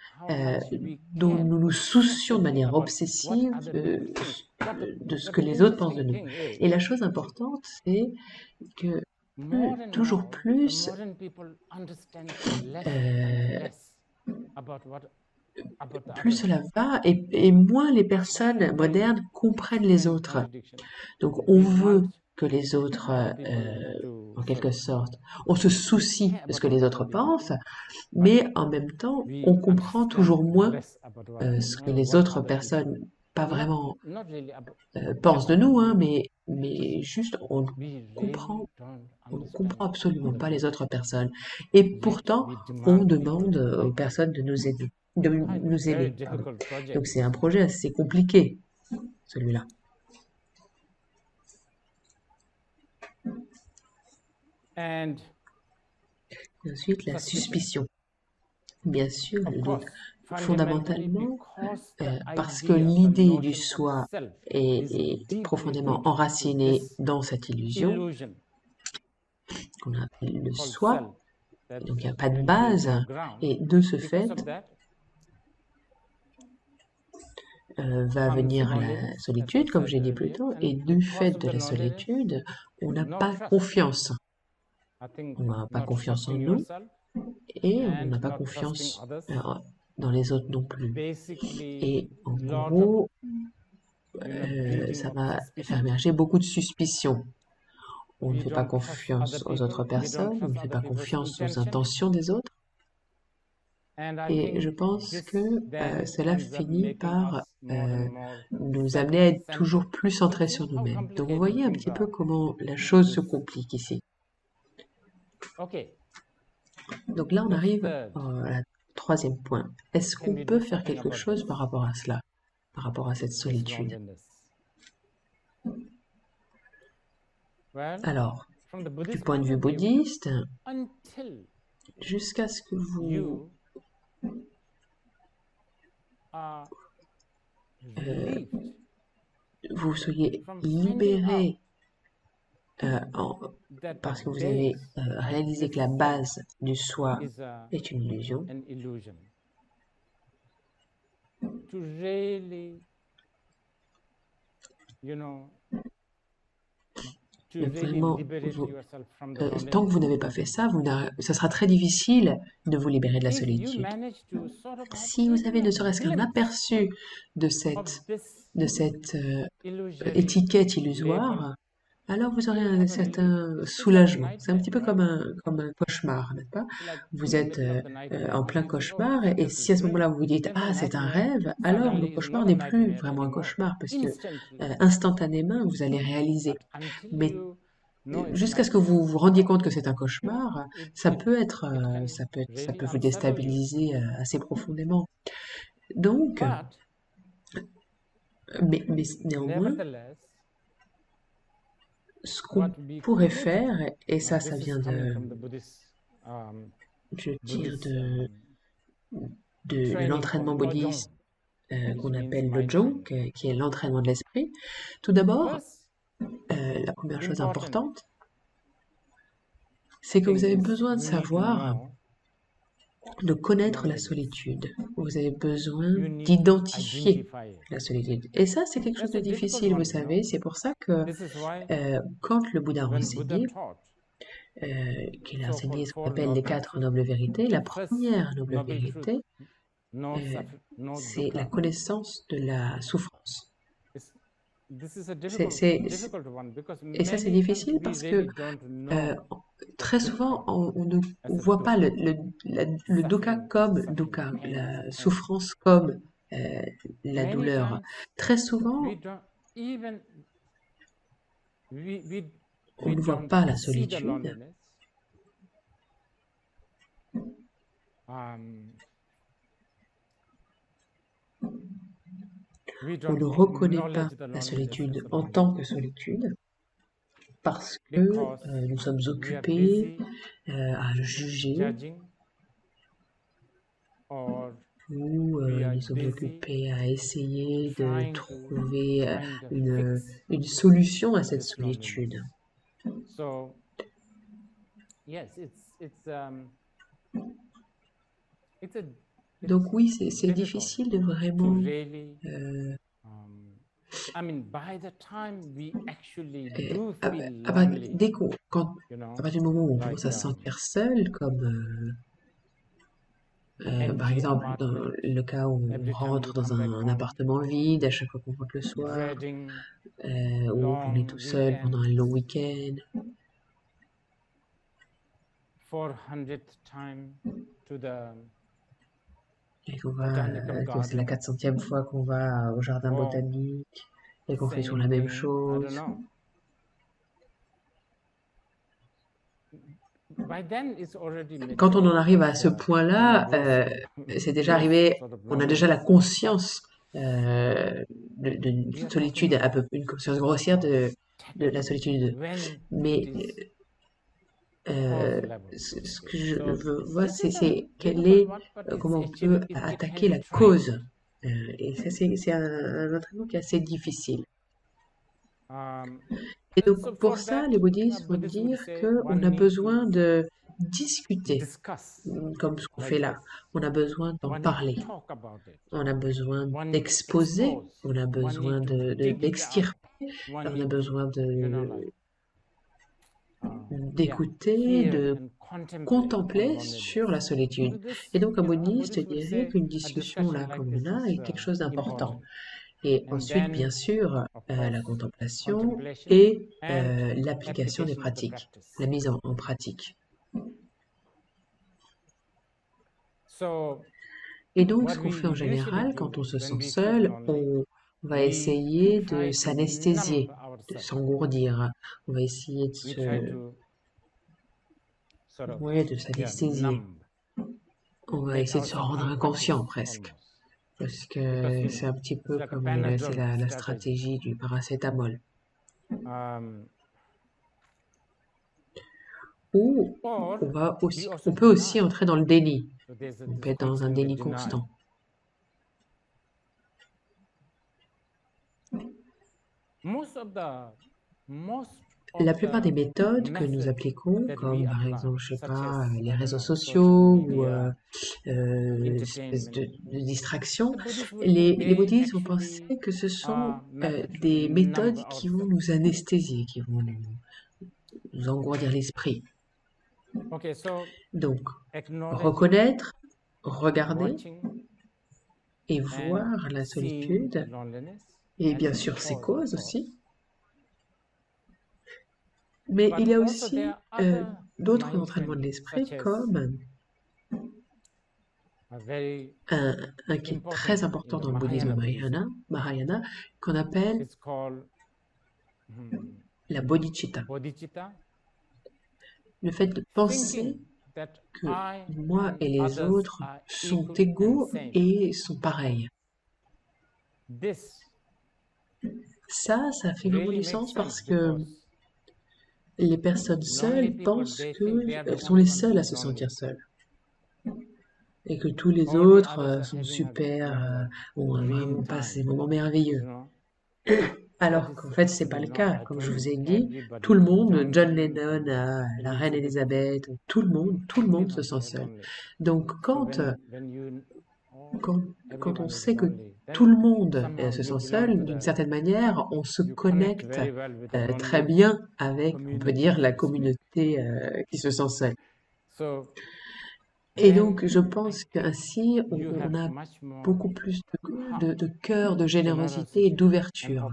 dont nous nous soucions de manière obsessive de ce que les autres pensent de nous. Et la chose importante, c'est que toujours plus plus cela va et moins les personnes modernes comprennent les autres. Donc on veut que les autres, en quelque sorte, on se soucie de ce que les autres pensent, mais en même temps, on comprend toujours moins ce que les autres personnes, pas vraiment pensent de nous, hein, mais juste on comprend absolument pas les autres personnes. Et pourtant, on demande aux personnes de nous aider. Pardon. Donc c'est un projet assez compliqué, celui-là. Et ensuite, la suspicion. Bien sûr, donc, fondamentalement, parce que l'idée du soi est profondément enracinée dans cette illusion, qu'on appelle le soi, donc il n'y a pas de base, et de ce fait, va venir la solitude, comme j'ai dit plus tôt, et du fait de la solitude, on n'a pas confiance. On n'a pas confiance en nous, et on n'a pas confiance dans les autres non plus. Et en gros, ça va faire émerger beaucoup de suspicions. On ne fait pas confiance aux autres personnes, on ne fait pas confiance aux intentions des autres. Et je pense que cela finit par nous amener à être toujours plus centrés sur nous-mêmes. Donc vous voyez un petit peu comment la chose se complique ici. Donc là, on arrive à troisième point. Est-ce qu'on peut faire quelque chose par rapport à cela, par rapport à cette solitude? Alors, du point de vue bouddhiste, jusqu'à ce que vous soyez libéré parce que vous avez réalisé que la base du soi est une illusion. Mais vraiment, tant que vous n'avez pas fait ça, ça sera très difficile de vous libérer de la solitude. Si vous avez ne serait-ce qu'un aperçu de cette étiquette illusoire, alors vous aurez un certain soulagement. C'est un petit peu comme un cauchemar, n'est-ce pas? Vous êtes en plein cauchemar et si à ce moment-là vous vous dites « Ah, c'est un rêve », alors le cauchemar n'est plus vraiment un cauchemar parce que instantanément vous allez réaliser. Mais jusqu'à ce que vous vous rendiez compte que c'est un cauchemar, ça peut vous déstabiliser assez profondément. Donc, mais néanmoins, ce qu'on pourrait faire, et ça vient je tire de l'entraînement bouddhiste qu'on appelle le Jung, qui est l'entraînement de l'esprit. Tout d'abord, la première chose importante, c'est que vous avez besoin de savoir, de connaître la solitude. Vous avez besoin d'identifier la solitude. Et ça, c'est quelque chose de difficile, vous savez. C'est pour ça que quand le Bouddha a enseigné, qu'il a enseigné ce qu'on appelle les 4 nobles vérités, la première noble vérité, c'est la connaissance de la souffrance. Et ça, c'est difficile parce que très souvent, on ne voit pas le dukkha comme dukkha, la souffrance comme la douleur. Très souvent, on ne voit pas la solitude, on ne reconnaît pas la solitude en tant que solitude parce que nous sommes occupés à juger ou nous sommes occupés à essayer de trouver une solution à cette solitude. Donc oui, c'est difficile de vraiment à partir du moment où on commence à se sentir seul, comme par exemple dans le cas où on rentre dans un appartement vide à chaque fois qu'on rentre le soir, ou qu'on est tout seul pendant un long week-end, et que c'est la 400e fois qu'on va au jardin botanique et qu'on fait toujours la même chose. Quand on en arrive à ce point-là, c'est déjà arrivé, on a déjà la conscience d'une solitude, une conscience grossière de la solitude. Mais ce que je veux voir, c'est comment on peut attaquer la cause. Et ça, c'est un entraînement qui est assez difficile. Et donc, pour ça, les bouddhistes vont dire qu'on a besoin de discuter, comme ce qu'on fait là. On a besoin d'en parler. On a besoin d'exposer. On a besoin d'extirper. On a besoin d'écouter, de contempler sur la solitude. Et donc, un bouddhiste dirait qu'une discussion là, comme on a, est quelque chose d'important. Et ensuite, bien sûr, la contemplation et l'application des pratiques, la mise en pratique. Et donc, ce qu'on fait en général, quand on se sent seul, on va essayer de s'anesthésier, de s'engourdir. On va essayer de s'anesthésier. On va essayer de se rendre inconscient presque. Parce que c'est un petit peu comme c'est la stratégie du paracétamol. Ou on peut aussi entrer dans le déni. On peut être dans un déni constant. La plupart des méthodes que nous appliquons, comme par exemple, je sais pas, les réseaux sociaux ou des espèces de distractions, les bouddhistes ont pensé que ce sont des méthodes qui vont nous anesthésier, qui vont nous engourdir l'esprit. Donc, reconnaître, regarder et voir la solitude, et bien sûr ses causes aussi. Mais il y a aussi d'autres entraînements de l'esprit comme un qui est très important dans le bouddhisme Mahayana qu'on appelle la bodhicitta. Le fait de penser que moi et les autres sont égaux et sont pareils. Ça fait vraiment du sens parce que les personnes seules pensent qu'elles sont les seules à se sentir seules. Et que tous les autres sont super, ont vraiment passé des moments merveilleux. Alors qu'en fait, c'est pas le cas. Comme je vous ai dit, tout le monde, John Lennon, la reine Elisabeth, tout le monde se sent seul. Donc quand on sait que tout le monde se sent seul, d'une certaine manière, on se connecte très bien avec, on peut dire, la communauté qui se sent seule. Et donc, je pense qu'ainsi, on a beaucoup plus de cœur, de générosité et d'ouverture.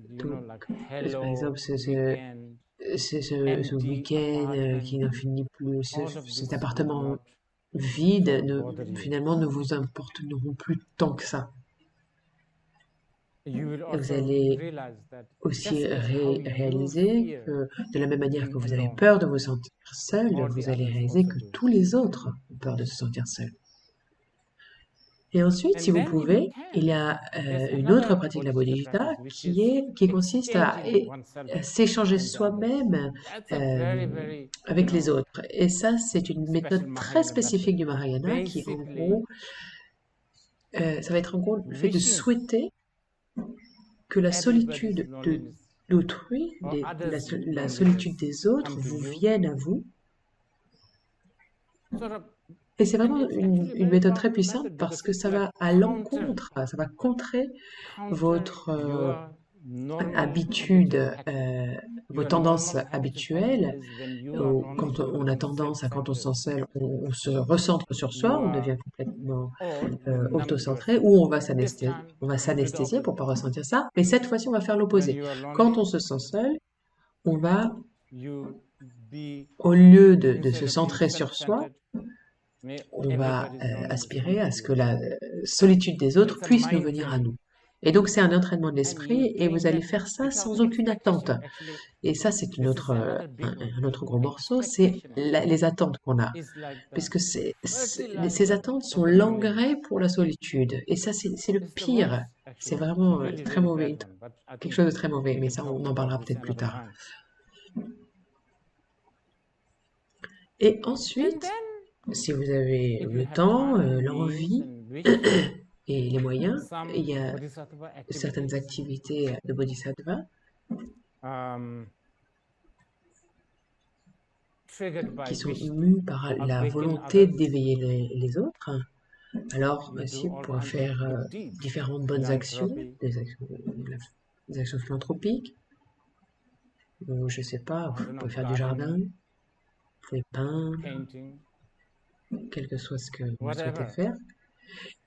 Donc, par exemple, ce week-end qui n'en finit plus, cet appartement vide, finalement, ne vous importeront plus tant que ça. you will Et vous also allez realize that aussi just as how you réaliser fear que de la même manière being que vous avez alone, peur de vous sentir seul, all the vous allez others réaliser also que do. tous les autres ont peur de se sentir seuls. Et ensuite, si And vous then, if you pouvez, il y can, a there's une autre another pratique de la bodhicitta bodhicitta practice, which is qui consiste à exchanging oneself s'échanger and the others. soi-même That's a very, very, you avec les know, autres. Et ça, c'est une special méthode très Mahayana spécifique method. du Mahayana qui, en Basically, gros, ça va être en gros le fait de wishing souhaiter que la everybody's solitude loneliness d'autrui, or others' la solitude loneliness des autres come to vous you. vienne à vous. Sort of, Et c'est vraiment and it's actually a une very méthode très powerful puissante method parce because que it's ça like va à l'encontre, ça va contrer votre your normal habitude, habitual action. vos Your tendances normal habitual action habituelles. is when you are lonely, Quand you on a become tendance à, quand on se sent self-centered, seul, on se recentre sur soi, you on are, devient complètement or you numb autocentré, yourself. ou on va This s'anesthésier, time, on va you do the s'anesthésier pour opposite. pas ressentir ça. Mais cette fois-ci, on va faire When l'opposé. you are Quand lonely, on se sent seul, on va, you be, au lieu de instead se of being centrer sur soi, self-centered, may on va everybody's loneliness aspirer come à to ce you. que la solitude des So autres it's a puisse nous mind venir à training. nous. Et donc, c'est un entraînement de And you l'esprit et doing vous allez that faire ça without sans aucune attente. expectation. Actually, Et ça, c'est this is another big one. un autre gros morceau, c'est Expectation les attentes qu'on a. is like the Puisque ces fertilizer attentes for sont the loneliness. l'engrais pour la solitude. Et ça, c'est le It's the pire. worst, C'est actually. vraiment Really, très really mauvais, bad one. But I quelque think chose de très mauvais. we Mais can ça, talk on en about parlera this peut-être plus another tard. time. Et And ensuite, then, si vous avez if you le have temps, time, means, l'envie and wish, et les moyens, some il y a bodhisattva certaines activities activités de bodhisattva triggered by qui sont wish mus par to la awaken volonté others. d'éveiller les autres. Alors, You si do vous all pourrez kinds of faire good deeds, différentes bonnes actions, philanthropy, des actions philanthropiques, ou je sais pas, I vous don't know, pouvez faire du jardin, gardening, vous pouvez peindre, painting, quel que soit ce que vous souhaitez whatever. faire.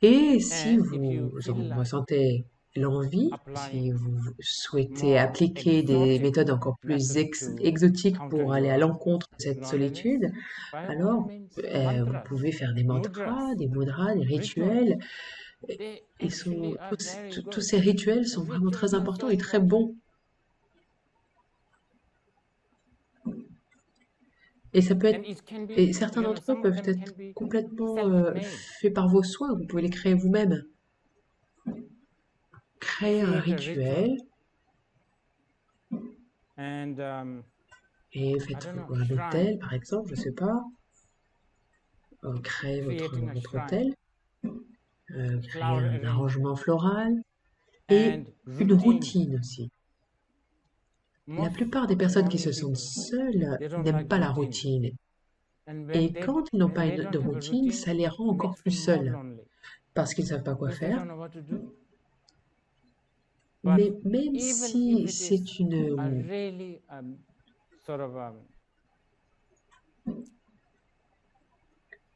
Et si And if vous you feel like ressentez l'envie, si applying vous souhaitez more appliquer des exotic méthodes encore plus methods to exotiques counter pour aller à your l'encontre de cette loneliness, solitude, by all alors means, vous mantras, pouvez faire des mantras, mudras, des rituals, rituels. they Ils sont, actually are very tous good. ces rituels sont vraiment Rituals très are importants so et très important. bons. Et ça peut And être, it can be, et certains you know, d'entre eux some of peuvent them être can be complètement self-made. faits par vos soins. Vous pouvez les créer vous-même. Créer un Create a ritual rituel and et I faites don't know, un shrine, hôtel, par exemple, je sais pas. Créez creating a votre shrine, hôtel, créez flower un arrangement, arrangement floral et and une routine. routine aussi. La Most plupart des personnes qui lonely se sentent people, seules they don't n'aiment like pas la routine. routine. And Et when quand ils n'ont pas they de don't have a routine, routine, ça les rend it encore makes plus them more seuls lonely parce qu'ils ne savent pas quoi because they faire. don't know what to do. But Mais même even si if it c'est is a really sort of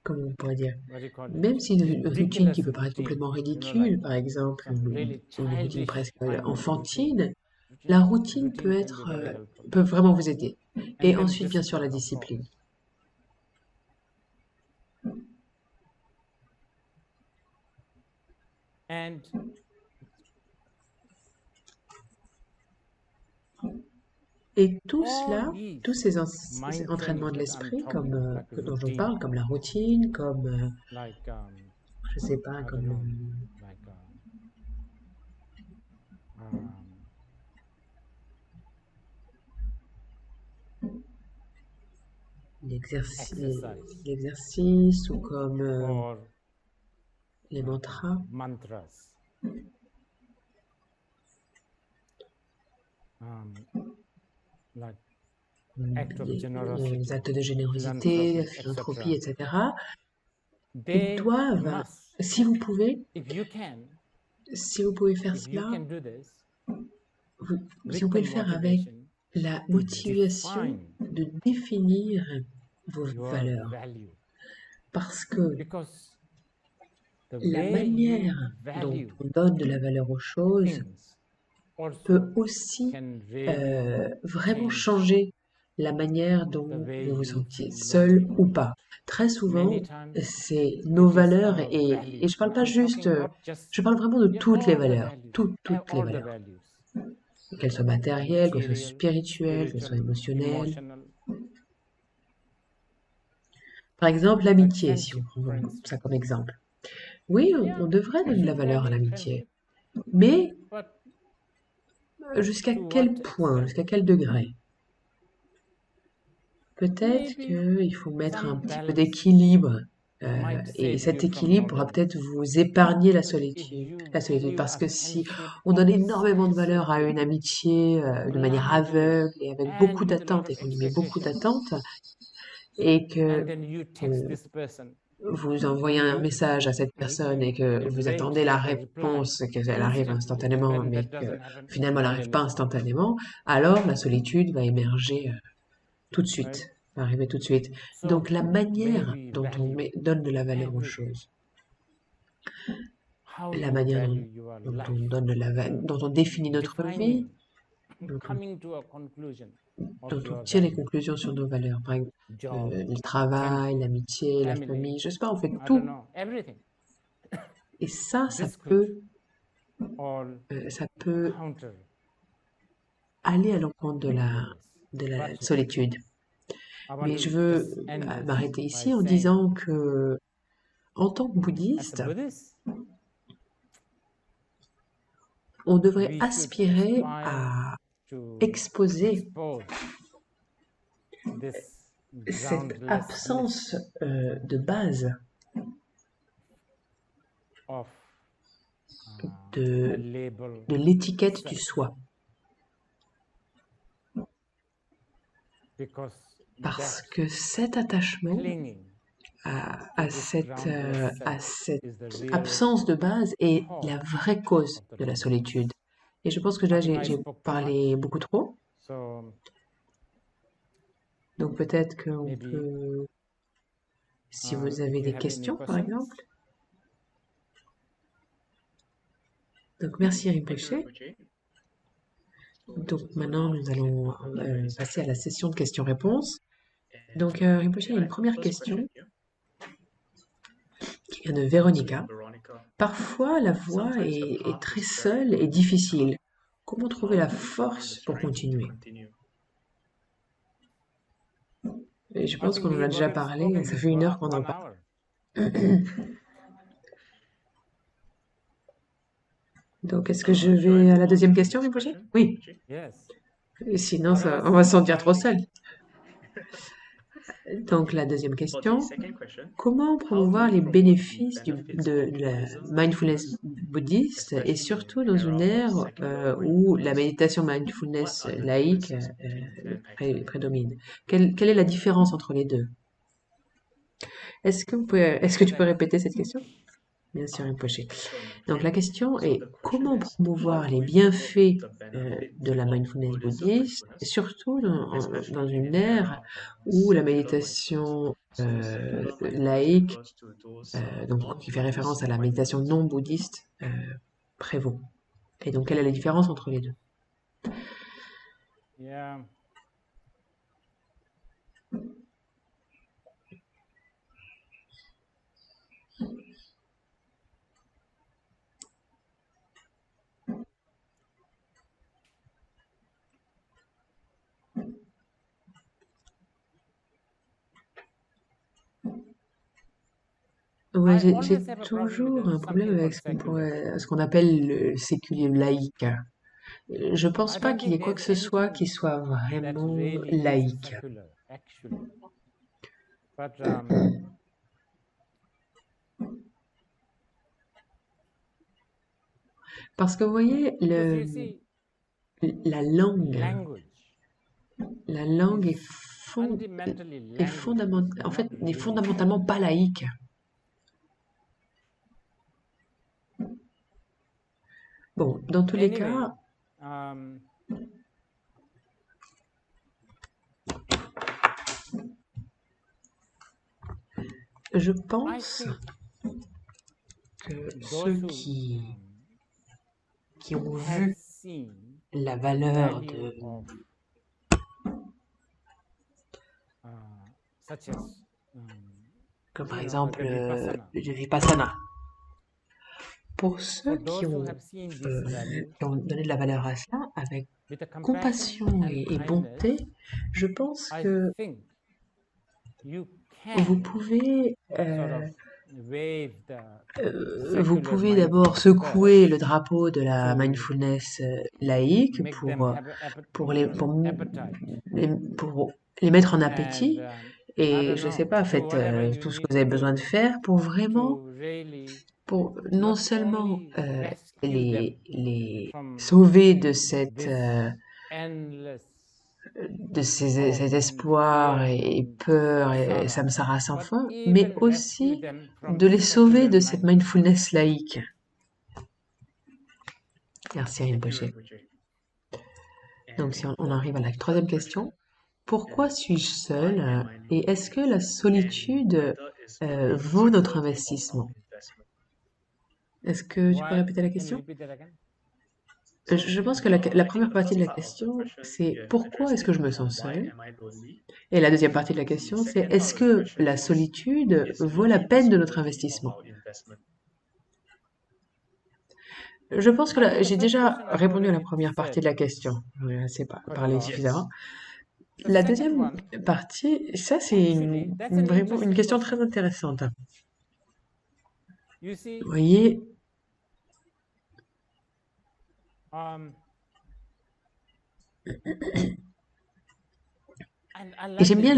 comment on pourrait dire, what do you call même it? si une routine qui Ridiculous peut paraître routine, complètement you know, ridicule, like par exemple, some really une routine childish presque kind of routine. enfantine, la routine peut Routine can be être, very helpful. peut vraiment vous aider. And Et then ensuite, bien sûr, la discipline, of discipline. course. And Et tout all cela, these tous ces mind entraînements trainings de that I'm l'esprit, talking, comme like dont je routine, parle, comme la routine, comme, like je sais pas, I don't comme know, like exercise l'exercice ou comme or les mantras. mantras. Like act of generosity, les actes de générosité, philanthropie, etc. Ils They doivent, must, si vous pouvez if you can faire do cela, this, si vous pouvez le faire avec la motivation define de définir vos your valeurs. value. Parce que Because the la way manière you dont value on donne de la valeur aux choses things also peut aussi can really vraiment change changer la manière dont vous vous sentiez seul ou pas. Très souvent, c'est nos valeurs et je parle pas juste, je parle vraiment de toutes les valeurs, toutes les valeurs. Qu'elles soient matérielles, qu'elles soient spirituelles, qu'elles soient émotionnelles. Par exemple, l'amitié, si on prend ça comme exemple. Oui, on devrait donner de la valeur à l'amitié, mais jusqu'à quel point, jusqu'à quel degré? Peut-être qu'il faut mettre un petit peu d'équilibre, et cet équilibre pourra peut-être vous épargner la solitude. Parce que si on donne énormément de valeur à une amitié de manière aveugle et avec beaucoup d'attentes, et qu'on y met beaucoup d'attentes, et que vous envoyez un message à cette personne et que vous attendez la réponse, qu'elle arrive instantanément, mais que finalement elle n'arrive pas instantanément, alors la solitude va émerger tout de suite, va arriver tout de suite. Donc la manière dont on donne de la valeur aux choses, la manière dont on donne dont on définit notre vie, dont on tire les conclusions sur nos valeurs, par exemple le travail, l'amitié, la famille, je sais pas, on fait tout. Et ça peut aller à l'encontre de la solitude. Mais je veux m'arrêter ici en disant que, en tant que bouddhiste, on devrait aspirer à exposer cette absence de base de l'étiquette du soi. Parce que cet attachement à cette absence de base est la vraie cause de la solitude. Et je pense que là, j'ai parlé beaucoup trop. Donc peut-être qu'on peut, si vous avez des questions, par exemple. Donc merci Rinpoche. Donc maintenant, nous allons passer à la session de questions-réponses. Donc Rinpoche, il y a une première question qui vient de Véronica. Parfois, la voie est très seule et difficile. Comment trouver la force pour continuer? Et je pense qu'on en a déjà parlé, ça fait 1 heure qu'on en parle. Donc, est-ce que je vais à la deuxième question, Rinpoche? Oui. Et sinon, on va se sentir trop seul. Donc, la deuxième question, comment promouvoir les bénéfices de la mindfulness bouddhiste et surtout dans une ère où la méditation mindfulness laïque prédomine? Quelle est la différence entre les deux? Est-ce que tu peux répéter cette question? Bien sûr, Rinpoche. Donc la question est comment promouvoir les bienfaits de la mindfulness bouddhiste, et surtout dans une ère où la méditation laïque, donc qui fait référence à la méditation non bouddhiste, prévaut. Et donc quelle est la différence entre les deux? Ouais, j'ai toujours un problème avec ce qu'on appelle le séculier laïque. Je pense pas qu'il y ait quoi que ce soit qui soit vraiment laïque. Parce que vous voyez, la langue est fondamentalement pas laïque. Bon, dans tous les cas, je pense que ceux qui ont vu la valeur such as comme par you know, exemple the Vipassana. le Vipassana. Pour ceux For those who have seen these values qui ont donné de la valeur à cela, avec with a compassion compassion and et kindness, bonté, je pense I que think you vous can pouvez, sort of wave the vous secular pouvez d'abord mindfulness secouer first le drapeau de la to mindfulness laïque make them have pour you les, know, pour, appetite. pour les mettre en And appétit. I Et don't je know, sais pas, do faites whatever you tout ce que need vous to avez besoin de do faire pour vraiment, to really pour non not seulement only rescue them les from sauver de cette, this endless cet hope and espoir fear et and peur et samsara, samsara sans but fin, mais even rescue aussi them from de les sauver secular de cette mindfulness. mindfulness laïque. Merci Rinpoche. Donc si on arrive à la troisième question, pourquoi suis-je seul et est-ce que la solitude vaut notre investissement? Est-ce que tu peux répéter la Can you question? repeat that again? Je pense que la première partie de la question, c'est pourquoi est-ce que je me sens seul? Et la deuxième partie de la question, c'est est-ce que la solitude vaut la peine de notre investissement? Je pense que j'ai déjà répondu à la première partie de la question. C'est pas parlé suffisamment. La deuxième partie, ça c'est vraiment une question très intéressante. You see, Vous voyez, et j'aime bien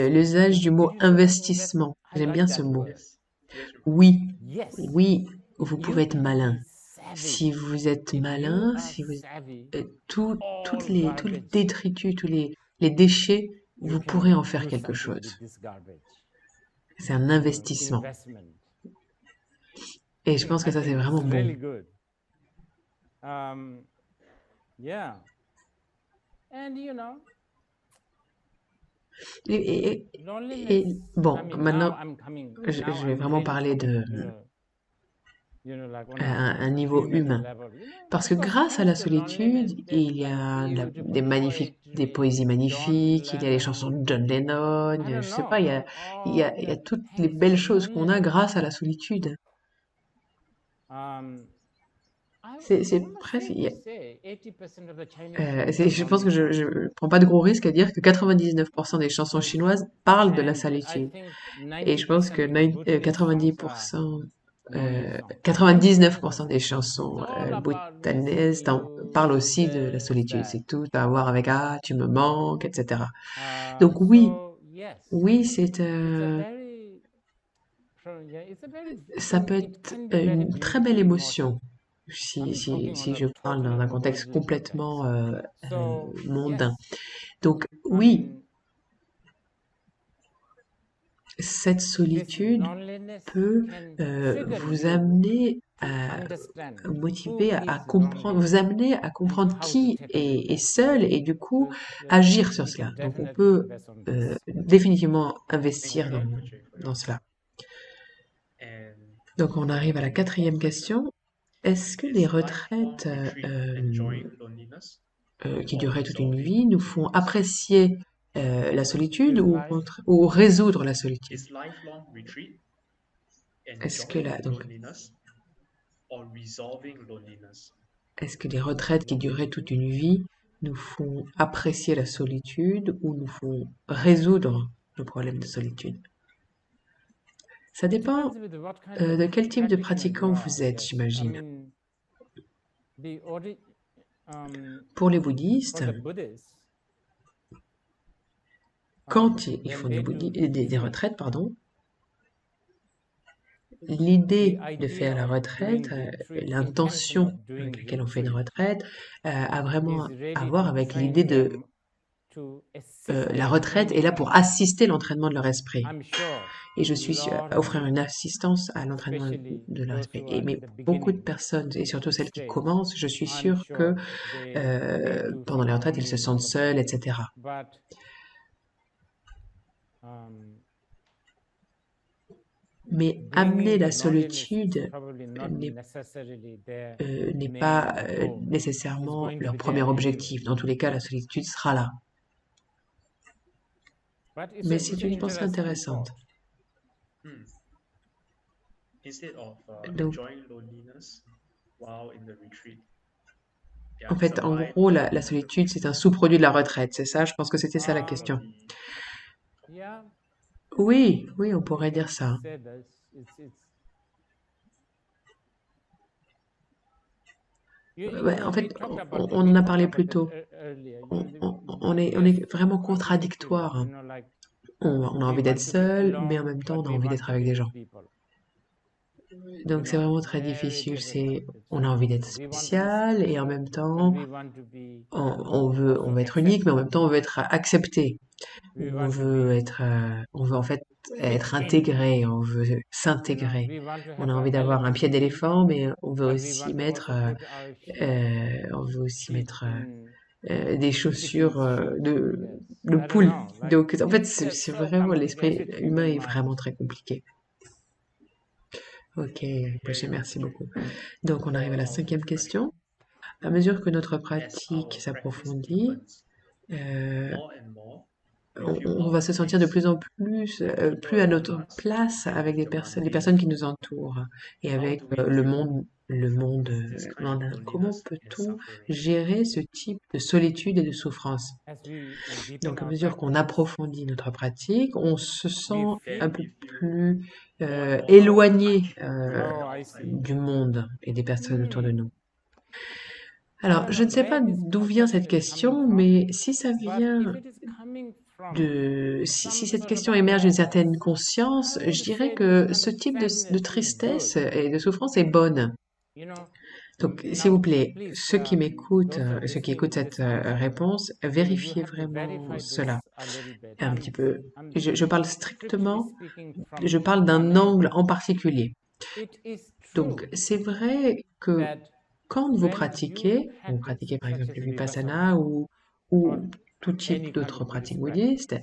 l'usage du mot investissement. J'aime bien ce mot. Oui, oui, vous pouvez être malin. Si vous êtes malin, si vous tous les détritus, tous les déchets, vous pourrez en faire quelque chose. C'est un investissement. Et je pense que ça c'est vraiment bon. Yeah. And you know, Et bon, maintenant, je vais vraiment parler de un niveau humain. Parce que grâce à la solitude, il y a des poésies magnifiques, il y a les chansons de John Lennon, je sais pas, il y a toutes les belles choses qu'on a grâce à la solitude. C'est presque... je pense que je prends pas de gros risques à dire que 99% des chansons chinoises parlent de la solitude. Et je pense que 99% des chansons bhoutanaises parlent aussi de la solitude. C'est tout à voir avec ah, tu me manques, etc. Donc oui, ça peut être une très belle émotion. Si je parle dans un contexte complètement mondain. Donc oui, cette solitude peut vous amener à motiver, à comprendre, vous amener à comprendre qui est seul et du coup agir sur cela. Donc on peut définitivement investir dans cela. Donc on arrive à la quatrième question. Est-ce que les retraites qui dureraient toute une vie nous font apprécier la solitude ou résoudre la solitude? Est-ce que les retraites qui dureraient toute une vie nous font apprécier la solitude ou nous font résoudre le problème de solitude? Ça dépend de quel type de pratiquant vous êtes, j'imagine. Pour les bouddhistes, quand ils font des retraites, pardon, l'idée de faire la retraite, l'intention avec laquelle on fait une retraite, a vraiment à voir avec l'idée de la retraite est là pour assister l'entraînement de leur esprit. Et je suis offrir une assistance à l'entraînement de leur esprit. Mais beaucoup de personnes, et surtout celles qui commencent, je suis sûre que pendant les retraites, ils se sentent seuls, etc. Mais amener la solitude n'est pas nécessairement leur premier objectif. Dans tous les cas, la solitude sera là. Mais c'est une pensée intéressante. Hmm. Instead of Donc, enjoying loneliness while in the retreat, en yeah, fait, en survive gros, la the solitude, c'est un sous-produit de la retraite, c'est ça? Je pense que c'était ça la some of question. the Yeah, Oui, oui, on we pourrait can dire ça. say this. It's Ouais, en we fait, talked about on it. en We a talked parlé about plus it tôt. earlier. On est there's vraiment contradictory, contradictoire. like On a we envie d'être want to be seul, mais en alone, même temps, but on a we envie want d'être to avec be des with gens. people. Donc, c'est vraiment très Very difficile. difficult. On a envie d'être We want to be spécial et en special, même but temps, we want to be on veut also être unique, mais en même accepted. temps, on veut être accepté. We On want to veut be être, on veut en fait fit être in. intégré, on veut s'intégrer. We want to On a have envie d'avoir un pied elegance, d'éléphant, mais on veut but we aussi want to mettre, also put our feet in des chicken chaussures shoes. de Yes, I don't poule. know. Like Donc, en fait, it's just c'est so vraiment l'esprit complicated humain in est mind. vraiment très compliqué. Ok, Rinpoché, merci beaucoup. Donc, on arrive à la for our 5e fifth question. question. À mesure que notre As pratique our practice s'approfondit, deepens, euh, more and more, we on, feel on out va of se sentir de place plus en plus, with people plus à around notre us place and avec with the les mundane. personnes qui nous entourent et How avec do we deal le monde with this kind of mondain. Comment loneliness and peut-on suffering? gérer ce type de solitude et de souffrance? As we deepen Donc, à our mesure qu'on practice, approfondit notre pratique, on se we sent feel. un peu We feel plus more and more out of éloigné touch with the Oh, I see. outside. du monde et des personnes autour de Hmm. nous. I Alors, don't je know ne sais where pas this d'où vient cette question is coming question, from, mais si ça but if vient it is coming from si some cette sort of question émerge d'une awareness, certaine conscience, I je would dirais say this que kind ce of type sadness de is good. tristesse et de souffrance est bonne. You know, Donc, s'il vous now plaît, please, ceux qui m'écoutent, those who are ceux qui écoutent listening cette this answer, réponse, you vérifiez have to vraiment verify cela this a little bit. un petit peu. I'm Je parle strictly strictement, speaking je from parle d'un one angle angle. en particulier. It is Donc, true c'est vrai que that quand vous when you pratiquez practice par such exemple as le Vipassana Vipassana ou or tout any type kind d'autres of pratiques Buddhist practice, bouddhistes,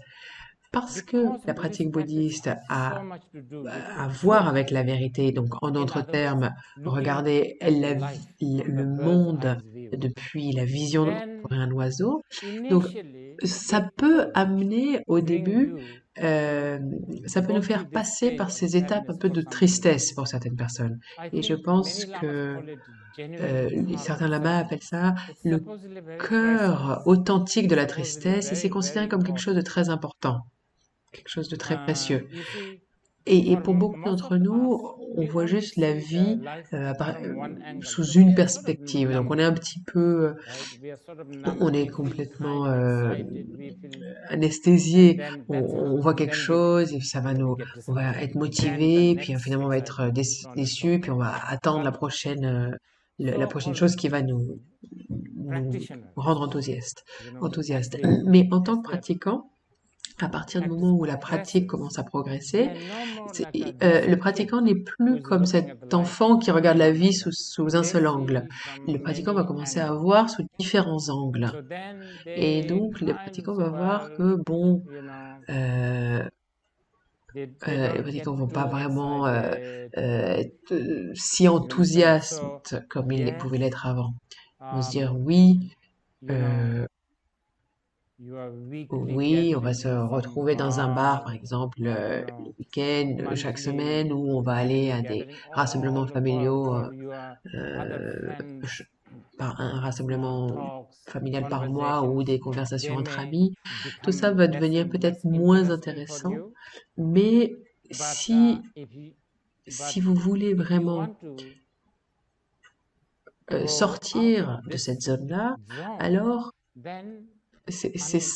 parce que because la Buddhist pratique practice bouddhiste has a so much to do with à voir truth. avec la vérité. Donc, en In d'autres other words, termes, looking regarder at life from a le bird's monde eye view, depuis la vision then d'un oiseau. Donc, initially ça it peut could amener au bring début, you euh, ça peut go nous through faire this passer stage par of ces étapes un sadness peu for de some reason. tristesse pour certaines personnes. I Et je think pense many lamas que call it genuine heart certains lamas appellent sadness. ça It's le supposedly very cœur precious. authentique de It's la supposedly tristesse et c'est very, considéré very comme quelque chose de important. très important, quelque chose de très précieux. You see, Et for pour beaucoup most d'entre of nous, us, on we voit only juste la see vie life euh, from one angle. sous So we une are sort of perspective. Donc on numb, est un petit peu, right? We are sort of numb. on est We feel complètement highly excited. We feel, and anesthésié. then that's how On voit quelque then chose et ça va we nous, get on va disappointed. être Then the motivé, puis next finalement on va être excitement, so on and so déçu, puis on forth. va attendre But la prochaine so-called chose qui va nous practitioners, rendre enthousiaste. as they Mais en tant as que their pratiquant, à partir du practice moment où la pratique progresses, commence à they progresser, are no more like a le just kid pratiquant n'est who plus is comme looking cet at the life enfant qui regarde from la one vie angle. sous un They seul angle. see Le from pratiquant va many commencer à angles. voir sous différents angles. So then Et they donc, le kind pratiquant of, va voir well, que, bon, you know, euh, they les don't get pratiquants vont pas too vraiment excited, être si you understand? So enthousiastes comme ils yes, pouvaient l'être avant. Ils vont se dire, um, oui, you know, your weekly oui, on va se gathering in some retrouver dans un bar, bar, par exemple, or you le know, week-end, chaque monthly semaine, où on va aller family à des gathering, rassemblements familiaux, or your other friends, par un rassemblement talks, familial par mois ou conversations, des conversations they entre may amis. Tout ça become va less devenir and peut-être less moins interesting for intéressant, you. mais But si, but si vous voulez if you vraiment want to go out sortir of de this cette zone-là, zone, alors then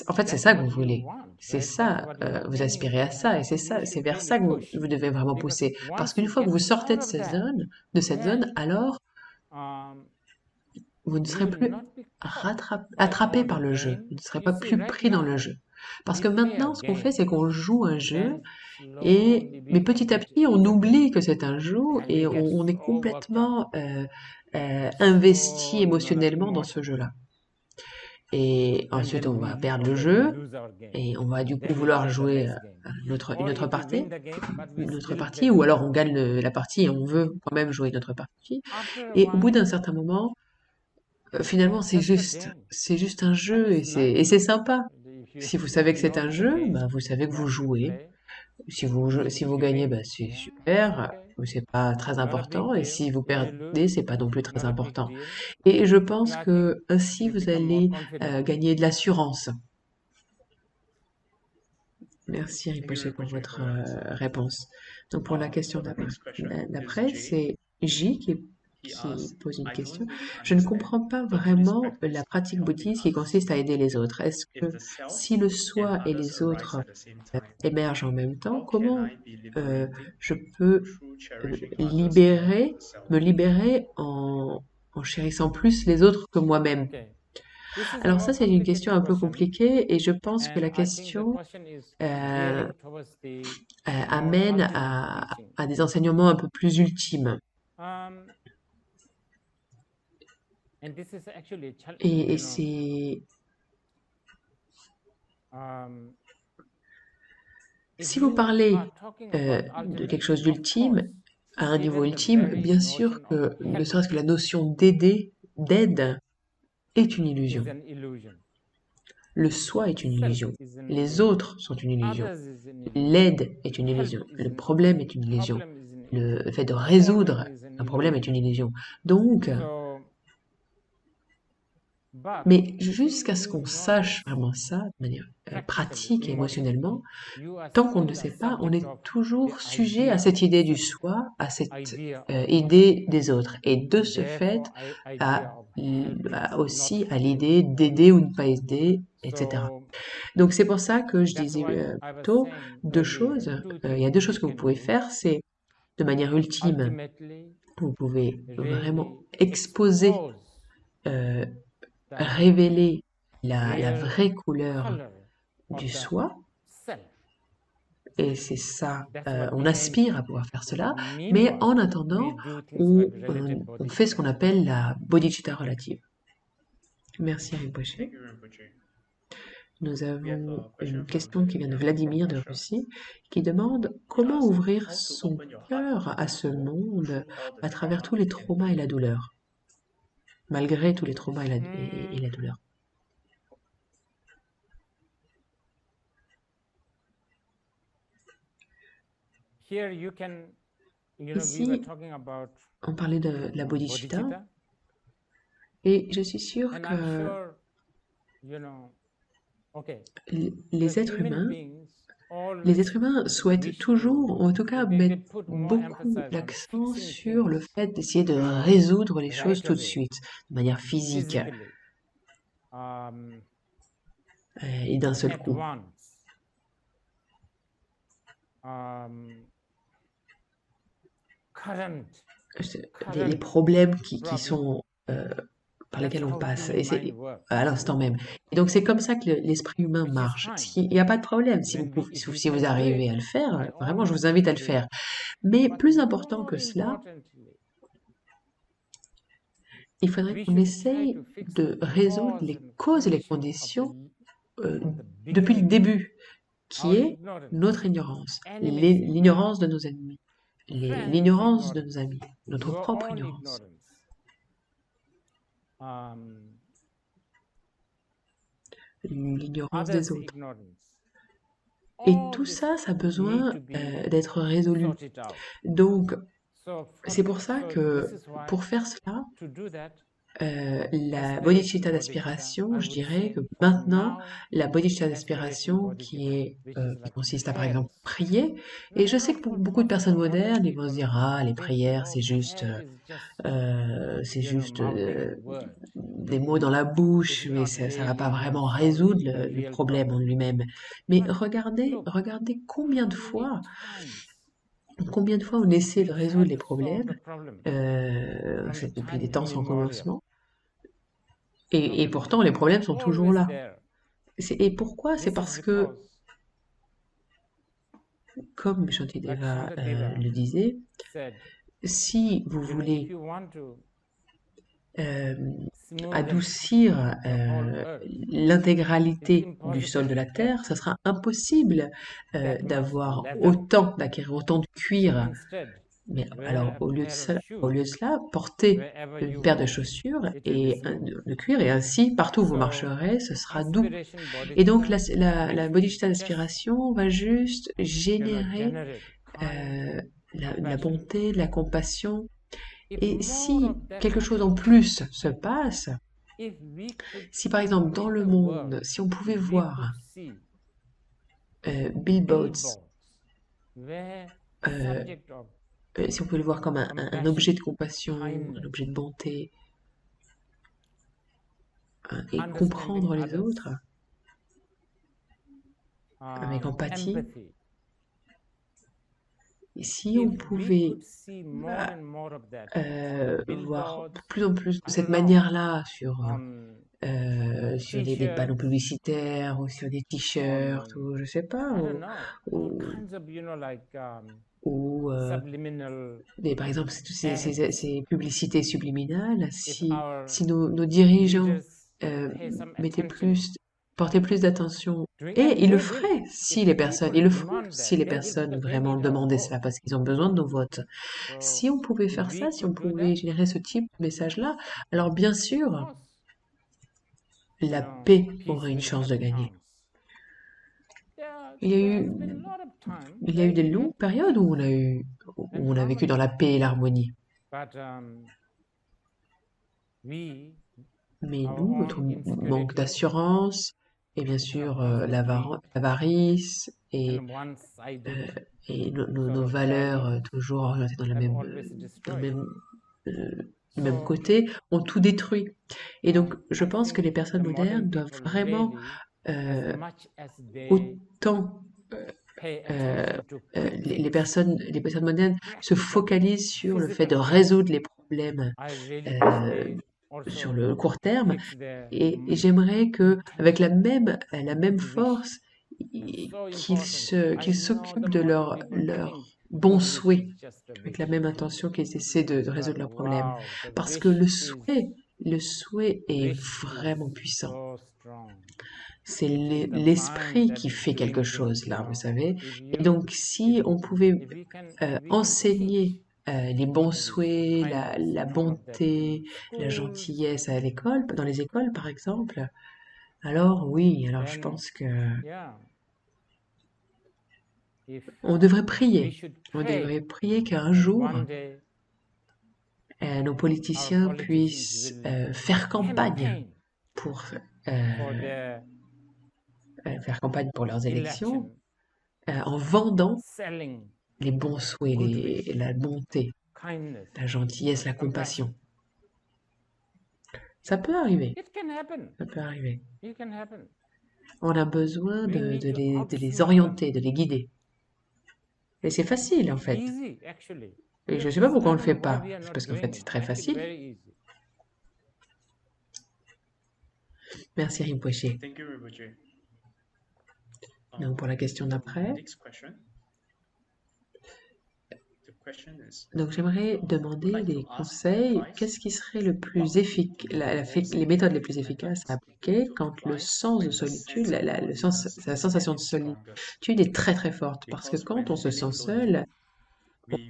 en fait, c'est that's ça que what vous you voulez. want, C'est right? That's ça, what you're vous aiming aspirez à for. ça, et c'est You ça, c'est should vers really ça que push, vous devez vraiment because pousser. Parce once qu'une you fois que get vous sortez out de of cette that, zone, then alors vous ne you serez will plus not be caught by attrapé all the par le jeu. game. Vous ne serez You pas see, plus right pris dans le now jeu. Parce we que play a maintenant, ce qu'on fait, game, c'est qu'on joue un jeu, then slowly we mais petit à forget petit, on it's a oublie game, que c'est un jeu and et we get on est so worked up, complètement investi so like émotionnellement dans ce emotional, jeu-là. Et and ensuite, then on we va perdre le okay, we jeu lose our game. et on va du coup Then we vouloir play the jouer next game. une Or autre if we partie, win the game, but we une autre still partie, play ou the alors next on game. gagne la partie et on veut quand même jouer une autre partie. After a Et au bout d'un while, certain moment, finalement, it's just a game. c'est juste un And jeu it's et c'est nice sympa. if Si vous savez que c'est un jeu, bah, vous savez que vous jouez. Si vous gagnez, bah, c'est super, mais c'est pas très important. Et si vous perdez, c'est pas non plus très important. Et je pense que ainsi vous allez gagner de l'assurance. Merci Rinpoché pour votre réponse. Donc pour la question d'après, c'est J qui pose une question. Je ne comprends pas vraiment la pratique bouddhiste qui consiste à aider les autres. Est-ce que si le soi et les autres émergent en même temps, comment je peux me libérer en chérissant plus les autres que moi-même? Alors ça, c'est une question un peu compliquée et je pense que la question amène à des enseignements un peu plus ultimes. Et c'est... Si vous parlez de quelque chose d'ultime, à un niveau ultime, bien sûr que ne serait-ce que la notion d'aide est une illusion. Le soi est une illusion. Les autres sont une illusion. L'aide est une illusion. Le problème est une illusion. Le fait de résoudre un problème est une illusion. Donc, mais jusqu'à ce qu'on sache vraiment ça de manière pratique et émotionnellement, tant qu'on ne le sait pas, on est toujours sujet à cette idée du soi, à cette idée des autres. Et de ce fait, aussi à l'idée d'aider ou ne pas aider, etc. Donc c'est pour ça que je disais plutôt deux choses. Il y a deux choses que vous pouvez faire. C'est de manière ultime, vous pouvez vraiment exposer, révéler la vraie couleur du soi. Et c'est ça, on aspire à pouvoir faire cela, mais en attendant, on fait ce qu'on appelle la bodhicitta relative. Merci Rinpoche. Nous avons une question qui vient de Vladimir de Russie, qui demande comment ouvrir son cœur à ce monde à travers tous les traumas et la douleur, malgré tous les traumas et la douleur. Ici, on parlait de la bodhicitta, et je suis sûre que les êtres humains souhaitent toujours, en tout cas, mettre beaucoup l'accent sur le fait d'essayer de résoudre les choses tout de suite, de manière physique, et d'un seul coup. Les problèmes qui sont par lesquels on passe à l'instant même. Et donc c'est comme ça que l'esprit humain marche. Il n'y a pas de problème si vous arrivez à le faire. Vraiment, je vous invite à le faire. Mais plus important que cela, il faudrait qu'on essaye de résoudre les causes et les conditions depuis le début, qui est notre ignorance, l'ignorance de nos ennemis, l'ignorance de nos amis, notre propre ignorance. L'ignorance des autres. Et tout ça, ça a besoin d'être résolu. Donc, c'est pour ça que, pour faire cela, la bodhicitta d'aspiration, je dirais que maintenant, la bodhicitta d'aspiration qui consiste à, par exemple, prier, et je sais que pour beaucoup de personnes modernes, ils vont se dire, ah, les prières, c'est juste des mots dans la bouche, mais ça va pas vraiment résoudre le problème en lui-même. Mais regardez combien de fois on essaie de résoudre les problèmes, depuis des temps sans commencement, et pourtant les problèmes sont toujours là. Et pourquoi? C'est parce que, comme Shantideva le disait, si vous voulez adoucir l'intégralité du sol de la terre, ça sera impossible d'acquérir autant de cuir Mais wear alors, a au lieu de pair ça, of au lieu de shoes cela, portez wherever une you paire de go. chaussures It will be et smooth. de cuir, et ainsi, partout où vous So, marcherez, ce sera doux. inspiration body Et donc, scan la which bodhicitta will just, d'inspiration va juste générer generate euh, kind, la compassion. bonté, la compassion. If Et more si of that quelque chose en happens, plus se passe, if we could, si par exemple dans in le the world, monde, si on pouvait we voir could see billboards, billboards where euh, subject of si on pouvait le voir comme un objet de compassion, un kindness, objet de bonté, et understanding comprendre les others, autres avec empathie, empathy. et si on If we pouvait could see more and more of that voir billboards, plus en plus de I cette don't know, manière-là sur on des panneaux t-shirts, publicitaires ou sur des t-shirts on, ou je sais pas, I don't know, all ou, kinds of, like ou subliminal par exemple ads. ces publicités subliminales, If si our nos dirigeants leaders pay some mettaient attention portaient plus d'attention, doing, et and ils le they will. feraient si If les personnes, people ils le feront demand si that, les they will, personnes because they vraiment need our demandaient vote. cela parce qu'ils ont besoin de nos votes. So, Si on pouvait if faire we ça, si on could do pouvait that, générer ce type de message-là, alors bien of sûr, course, la paix aurait peace une will chance have de a gagner. chance. Yeah, Il y a there eu, has been a lot of time il y a eu where des we longues had périodes peace où and on a vécu dans harmony. la paix et l'harmonie. But we, Mais our nous, notre own manque insecurity d'assurance, et bien sûr l'avarice and one-sided et sort nos of valeurs values toujours orientées dans have always le destroyed. même, le même So, côté, ont tout détruit. Et donc, je I pense que les think personnes the modern modernes doivent people vraiment, really, as much as they autant pay attention to quick les fix, les personnes modernes se practical, focalisent sur le fait de physical fix, résoudre les problèmes I really wish euh, they sur also le court terme, fix their et j'aimerais que avec la même good wish. force It's so qu'ils important. I qu'ils know the s'occupent de modern people leur think bons good wish souhaits, is just a avec la wish. même intention qu'ils essaient de But résoudre leurs problèmes. wow, the Parce que wish is le souhait est wish is vraiment puissant. so strong. C'est It is the mind l'esprit that qui is fait doing quelque things, chose là, vous savez. If Et donc, si on pouvait if we can enseigner teach les bons this souhaits, kindness la and all of that bonté, in la schools, gentillesse à l'école, dans les écoles par exemple, alors oui, alors je then pense que yeah, if on devrait we prier. should On pray devrait prier qu'un that jour, one day nos our politiciens politicians puissent will faire campagne campaign pour for their faire campagne pour leurs élections election, en vendant selling les bons souhaits, good wish, la bonté, kindness, la gentillesse, la compassion. compassion. Ça peut arriver, It can happen. ça peut arriver. It can happen. On a besoin We need to de les outsmart orienter, them. de les guider. Et c'est facile en fait. Easy, actually. Et je ne It sais pas is, pourquoi I on ne le don't fait know why pas. we are C'est not parce qu'en doing fait c'est it. très Make it facile. very easy. Merci Rinpoché. Thank you, Rinpoche. Donc pour la question d'après, Next question. The question is, donc j'aimerais demander des conseils. Qu'est-ce qui serait le plus efficace, les méthodes les plus efficaces à appliquer quand le sens de solitude, la sensation de solitude est très très forte? Parce que quand on se sent seul,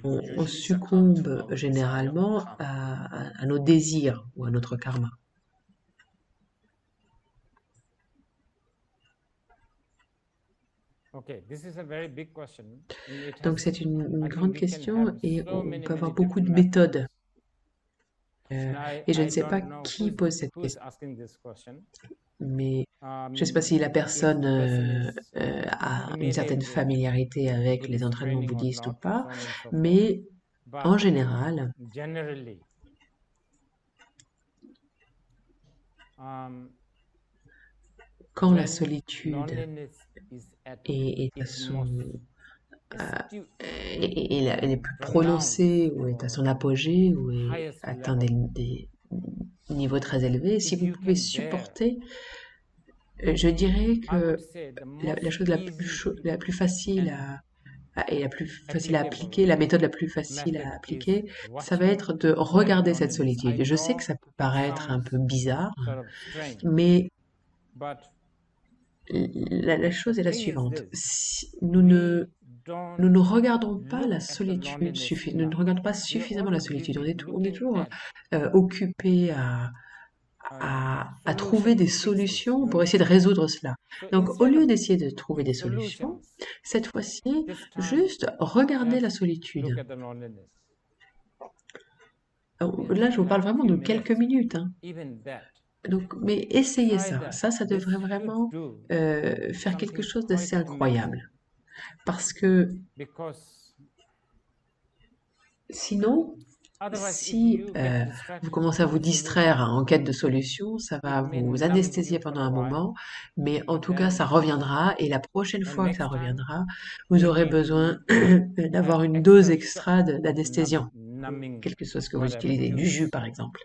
on succombe généralement à nos désirs ou à notre karma. Okay, this is a very big question. Donc c'est une grande question et so on many, peut avoir many beaucoup de different méthodes. methods. Et je I ne sais pas don't know qui pose cette who is question, asking this question. mais je ne sais pas si la If personne the person is a une familiar certaine with familiarité avec les Buddhist entraînements training or bouddhistes ou not, pas, so on and so forth. mais en But général, generally, quand la when solitude loneliness is at est à its son most astute, est plus prononcée ou est à son apogée ou highest atteint level, des niveaux très élevés, si if vous you pouvez can bear, supporter, je dirais I que would say the la most chose easy la plus facile et la plus facile à applicable appliquer, la méthode la plus facile method à is appliquer, ça va watching être de that regarder cette loneliness. solitude. I Je sais que know ça peut it paraître un sounds peu bizarre, sort of strange, mais but la chose est the la thing is suivante. this: Nous ne nous ne regardons pas la solitude, nous ne regardons pas suffisamment la solitude. On est toujours occupé à trouver des solutions pour essayer de résoudre cela. Donc, au lieu d'essayer de trouver des solutions, cette fois-ci, juste regardez la solitude. Là, je vous parle vraiment de quelques minutes, hein. Donc, mais essayez ça. Ça devrait vraiment faire quelque chose d'assez incroyable. Parce que sinon, si vous commencez à vous distraire en quête de solutions, ça va vous anesthésier pendant un moment, mais en tout cas, ça reviendra, et la prochaine fois que ça reviendra, vous aurez besoin d'avoir une dose extra d'anesthésiant, quel que soit ce que vous utilisez, du jus par exemple.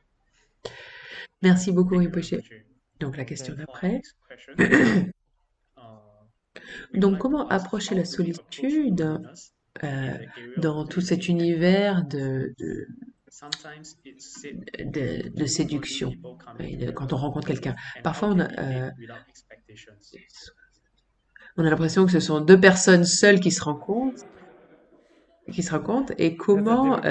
Merci beaucoup, Rinpoche. Donc la question d'après. Donc comment approcher la solitude dans tout cet univers de séduction, quand on rencontre quelqu'un. Parfois, on a l'impression que ce sont deux personnes seules qui se rencontrent, et comment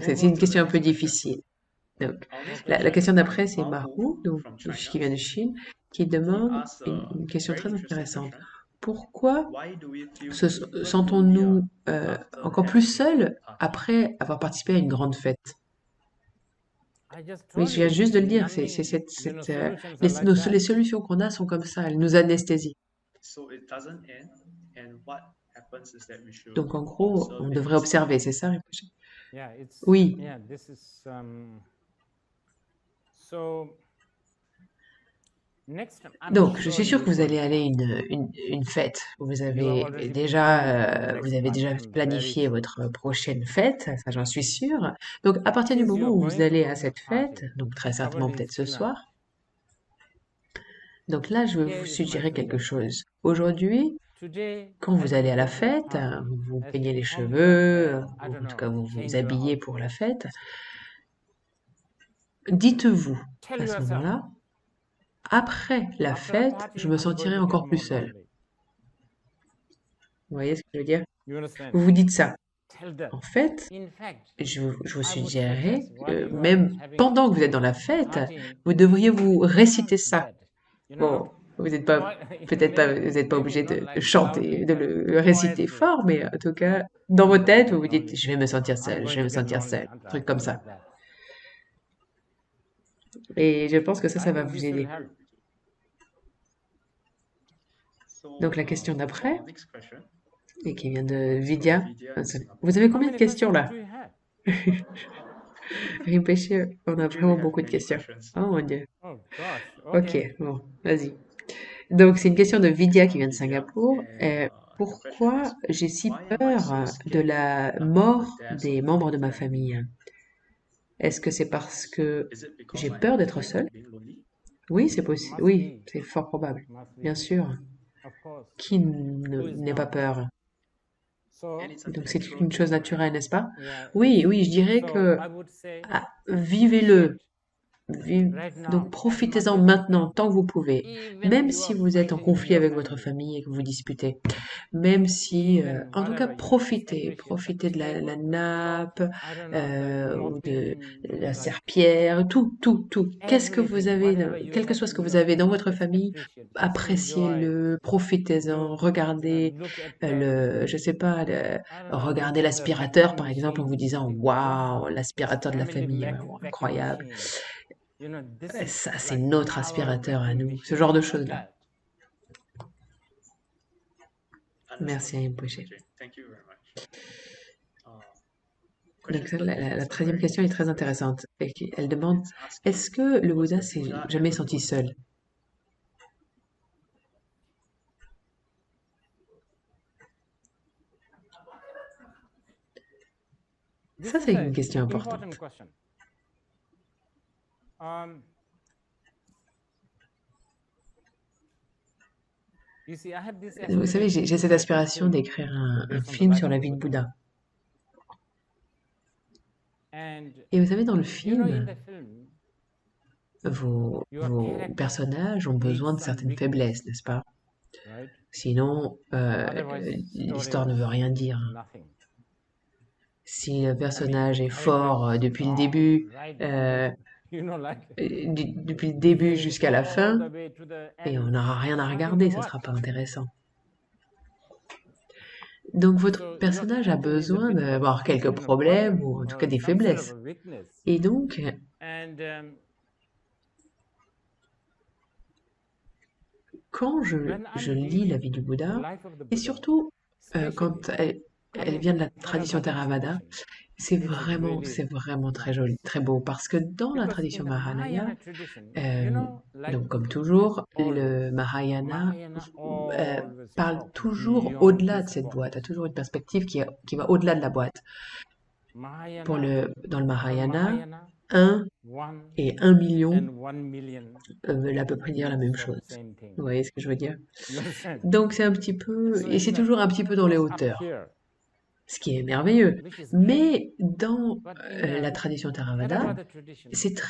c'est une question un peu difficile. Donc, la question d'après, c'est Maru, donc, qui vient de Chine, qui demande une question très intéressante. Pourquoi sentons-nous encore plus seuls après avoir participé à une grande fête? Oui, je viens juste de le dire, les solutions qu'on a sont comme ça, elles nous anesthésient. Donc en gros, on devrait observer, c'est ça, Rinpoche? Oui. Donc, je suis sûre que vous allez aller à une fête. Vous avez déjà planifié votre prochaine fête, ça j'en suis sûre. Donc, à partir du moment où vous allez à cette fête, donc très certainement peut-être ce soir, donc là, je vais vous suggérer quelque chose. Aujourd'hui, quand vous allez à la fête, vous vous peignez les cheveux, ou en tout cas vous vous habillez pour la fête, dites-vous à ce moment-là, après la fête, je me sentirai encore plus seule. Vous voyez ce que je veux dire? Vous vous dites ça. En fait, je vous suggérerais que même pendant que vous êtes dans la fête, vous devriez vous réciter ça. Bon, vous n'êtes pas, peut-être pas, vous n'êtes pas obligé de chanter, de le réciter fort, mais en tout cas, dans vos têtes, vous vous dites, je vais me sentir seule, je vais me sentir seule, un truc comme ça. Et je pense que ça va vous aider. Donc la question d'après, et qui vient de Vidya. Vous avez combien de questions là? Rinpoche, on a vraiment beaucoup de questions. Oh mon Dieu. Ok, bon, vas-y. Donc c'est une question de Vidya qui vient de Singapour. Pourquoi j'ai si peur de la mort des membres de ma famille? Est-ce que c'est parce que j'ai peur d'être seule? Oui, c'est possible. Oui, c'est fort probable. Bien sûr. Qui n'est pas peur? Donc c'est une chose naturelle, n'est-ce pas? Oui, je dirais que vivez-le. Donc profitez-en maintenant, tant que vous pouvez. Même si vous êtes en conflit avec votre famille et que vous disputez. Même si, en tout cas, profitez de la nappe, ou de la serpillère, tout. Qu'est-ce que vous avez, quel que soit ce que vous avez dans votre famille, appréciez-le, profitez-en, regardez je sais pas, regardez l'aspirateur, par exemple, en vous disant, waouh, l'aspirateur de la famille, incroyable. Ça, c'est notre aspirateur à nous, ce genre de choses-là. Merci à Rinpoche. Donc, la 13e question est très intéressante. Elle demande, est-ce que le Bouddha s'est jamais senti seul? Ça, c'est une question importante. Vous savez, j'ai cette aspiration d'écrire un film sur la vie de Bouddha. Et vous savez, dans le film, vos character personnages ont besoin de certaines weakness, faiblesses, n'est-ce pas? right? Sinon, Otherwise, l'histoire story ne veut is rien dire. nothing. Si le I mean, personnage the est fort character is depuis le strong début, right from like depuis le début beginning jusqu'à la all fin, the way to the et on end, n'aura rien à nothing to regarder, ça watch. sera pas intéressant. Donc votre So your personnage a character is a besoin bit of a d'avoir quelques problèmes problem ou en tout or cas des some sort of faiblesses. a weakness. Et donc, And quand when je I'm lis la reading vie du the Bouddha, life of the et Buddha, surtout quand especially elle vient de la coming tradition Theravada, tradition, c'est it's vraiment très nice. joli, très beau, parce que dans la Because tradition in the Mahayana, Mahayana tradition, like donc comme toujours, always, le Mahayana always parle talk toujours beyond au-delà de this cette box. boîte, a toujours une perspective qui va au-delà de la boîte. Dans le From Mahayana, Mahayana, 1 one et 1 million and 1 million veulent à peu près dire la means même for the chose. same thing. Vous voyez ce que je veux dire? You understand? Donc c'est un petit peu, So et c'est in toujours un petit peu dans les up hauteurs, here, ce qui est merveilleux. which is great, Mais dans but in la the tradition Theravada, Theravada tradition, c'est it's